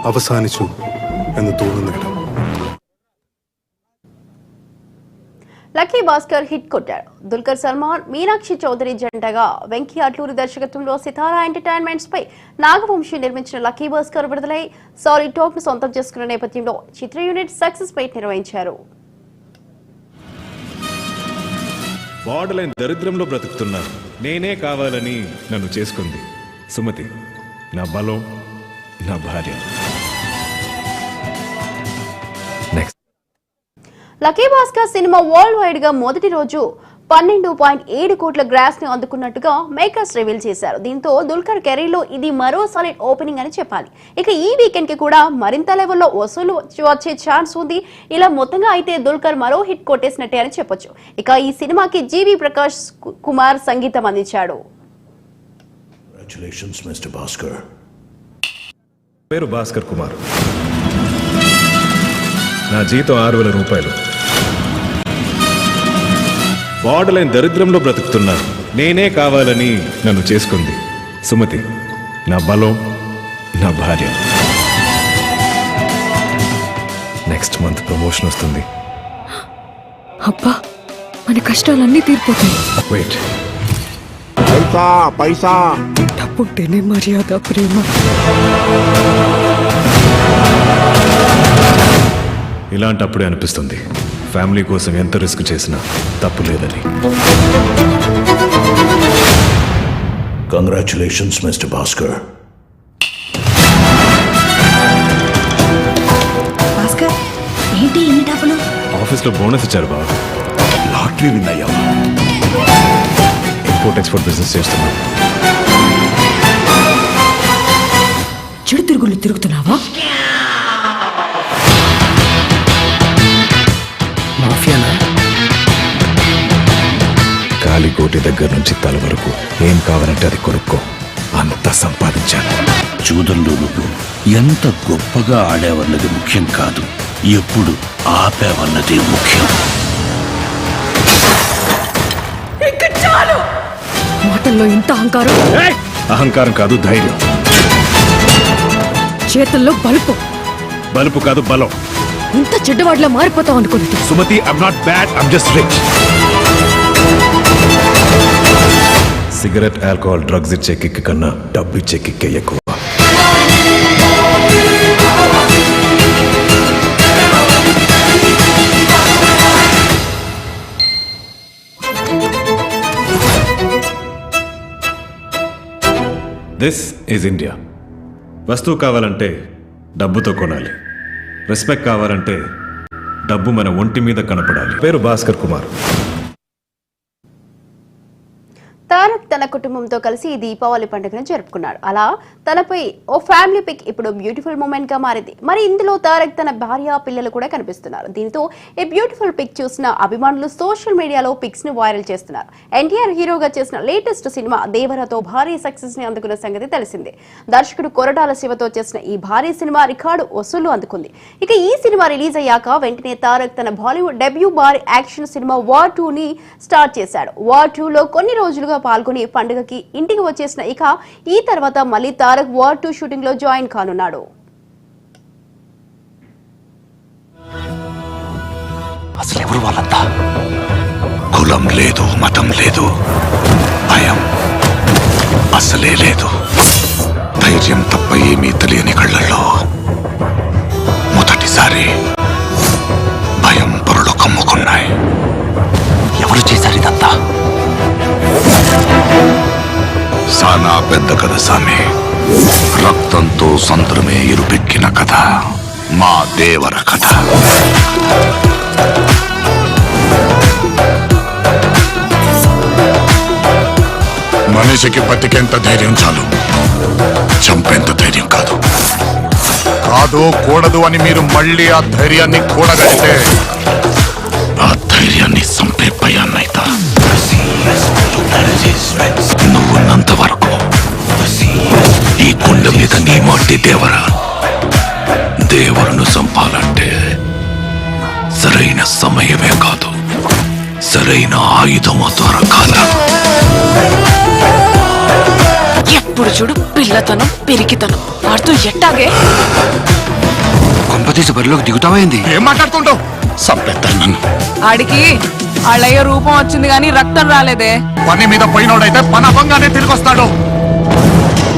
അവസാനിച്ചു എന്ന് തോന്നുന്നിടം. లక్కీ భాస్కర్ హిట్ కొట్టాడు. దుల్కర్ సల్మాన్, మీనాక్షి చౌదరి జంటగా వెంకీ అట్లూరి దర్శకత్వంలో సితారా ఎంటర్టైన్మెంట్స్ పై నాగవంశీ నిర్మించిన లక్కీ భాస్కర్ విడుదలై సారీ టాక్ ను సొంతం చేసుకున్న నేపథ్యంలో చిత్ర యూనిట్ సక్సెస్ మీట్ నిర్వహించారు. బార్డర్ లైన్ దరిద్రంలో బ్రతుకుతున్నా నేనే కావాలని నన్ను చేసుకుంది సుమతి, నా బలం, నా భార్య. Lucky Bhaskar cinema world wide గా మొదటి రోజు 12.7 కోట్ల గ్రాస్ ని అందుకున్నట్టుగా మేకర్స్ రివీల్ చేశారు. దీంతో దుల్కర్ కెరీర్ లో ఇది మరో సాలిడ్ ఓపెనింగ్ అని చెప్పాలి. ఇక ఈ వీకెండ్ కి కూడా మరింత లెవెల్లో వసూలు వచ్చే ఛాన్స్ ఉంది. ఇలా మొత్తంగా అయితే దుల్కర్ మరో హిట్ కొట్టేసినట్టే అని చెప్పొచ్చు. ఇక ఈ సినిమాకి జీవి ప్రకాష్ కుమార్ సంగీతం అందించాడు. పేరు భాస్కర్ కుమార్. నా జీతం 6,000 రూపాయలు. బార్డర్ లైన్ దరిద్రంలో బ్రతుకుతున్నా నేనే కావాలని నన్ను చేసుకుంది సుమతి, నా బలం, నా భార్య. నెక్స్ట్ మంత్ ప్రమోషన్ వస్తుంది. అబ్బా, మన కష్టాలన్నీ తీరిపోతాయి. వెయిట్, పైసా డబ్బుంటేనే మర్యాద, ప్రేమ. ఇలాంటప్పుడే అనిపిస్తుంది ఫ్యామిలీ కోసం ఎంత రిస్క్ చేసినా తప్పు లేదని. Congratulations mister Bhaskar. భాస్కర్, ఏంటి ఇన్ని డబ్బులు? ఆఫీస్లో బోనస్ ఇచ్చారు బాబు. లాటరీ విన్ అయ్యావా? ఇంపోర్ట్ ఎక్స్పోర్ట్ బిజినెస్ చేస్తున్నా. చెడు తిరుగుళ్ళు తిరుగుతున్నావా? మాఫియానా? కాలికోటి దగ్గర నుంచి తల వరకు ఏం కావాలంటే అది కొనుక్కో. అంత సంపాదించాను. జూదంలో నువ్వు ఎంత గొప్పగా ఆడేవన్నది ముఖ్యం కాదు, ఎప్పుడు ఆపేవన్నది ముఖ్యం. మాటల్లో ఇంత అహంకారం. అహంకారం కాదు, ధైర్యం. చేతుల్లో బలుపు. బలుపు కాదు, బలం. ఇంత చెడ్డవాడిలా మారిపోతావు అనుకోలేదు. Sumathi, I'm not bad, I'm just rich. Cigarette, alcohol, drugs ఇచ్చే కిక్ కన్నా డబ్బు ఇచ్చే కిక్కే ఎక్కువ. This is India. వస్తువు కావాలంటే డబ్బుతో కొనాలి. రెస్పెక్ట్ కావాలంటే డబ్బు మన ఒంటి మీద కనపడాలి. పేరు భాస్కర్ కుమార్. తారక్ తన కుటుంబంతో కలిసి ఈ దీపావళి పండుగను జరుపుకున్నాడు. అలా తనపై ఓ ఫ్యామిలీ పిక్ ఇప్పుడు బ్యూటిఫుల్ మూమెంట్ గా మారింది. మరి ఇందులో తారక్ తన భార్య, పిల్లలు కూడా కనిపిస్తున్నారు. దీంతో ఈ బ్యూటిఫుల్ పిక్ చూసిన అభిమానులు సోషల్ మీడియాలో పిక్స్ ని వైరల్ చేస్తున్నారు. ఎన్టీఆర్ హీరోగా చేసిన లేటెస్ట్ సినిమా దేవరతో భారీ సక్సెస్ ని అందుకున్న సంగతి తెలిసిందే. దర్శకుడు కొరటాల శివతో చేసిన ఈ భారీ సినిమా రికార్డు వసూళ్లు అందుకుంది. ఇక ఈ సినిమా రిలీజ్ అయ్యాక వెంటనే తారక్ తన బాలీవుడ్ డెబ్యూ భారీ యాక్షన్ సినిమా వార్ 2 ని స్టార్ట్ చేశాడు. వార్ 2 లో కొన్ని రోజులుగా పాల్గొని పండుగకి ఇంటికి వచ్చేసిన ఇక ఈ తర్వాత మళ్ళీ తారక్ వార్ 2 షూటింగ్ లో జాయిన్ కానున్నాడు. అసలు ఎవరు వాళ్ళంతా? కులం లేదు, మతం లేదు, భయం అసలే లేదు. ధైర్యం తప్ప ఏమీ తెలియని కళ్ళల్లో మొదటిసారి భయం పొరలు కమ్ముకున్నాయి. ఎవరు చేశారు ఇదంతా? సానా పెద్ద కథ సామి. రక్తంతో సంద్రమే ఇరుపెక్కిన కథ మా దేవర కథ. మనిషికి బతికేంత ధైర్యం చాలు, చంపేంత ధైర్యం కాదు. కాదు, కూడదు అని మీరు మళ్ళీ ఆ ధైర్యాన్ని కూడగలిగితే ఆ ధైర్యాన్ని చంపే భయాన్నైతా. నువ్వున్నంత వరకు ఈ కొండ మీద నీ మట్టి దేవరా. దేవరును చంపాలంటే సరైన సమయమే కాదు, సరైన ఆయుధము దొరకాల. ఎప్పుడు చూడు పిల్లతనం పెరిగితనం వాడితో ఎట్టాగే కొంపతీసి బరిలోకి దిగుతావైంది. ఏం మాట్లాడుతుంటావు? సంపెత్తాను నన్ను. ఆడికి ఆళ్ళయ్య రూపం వచ్చింది గాని రక్తం రాలేదే. పని మీద పోయినోడైతే పని అవ్వంగానే తిరిగి వస్తాడు.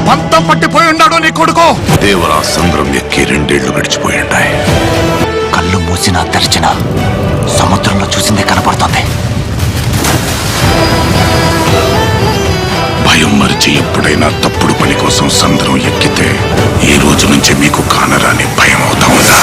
పంతం పట్టిపోయి ఉన్నాడు నీ కొడుకు. దేవరా సంద్రం ఎక్కి 2 ఏళ్లు గడిచిపోయింటాయి. కళ్ళు మూసినా తెరిచినా సముద్రంలో చూసిందే కనపడుతుంది. భయం మరిచి ఎప్పుడైనా తప్పుడు పని కోసం సంద్రం ఎక్కితే ఈ రోజు నుంచి మీకు కానరాని భయం అవుతా ఉందా?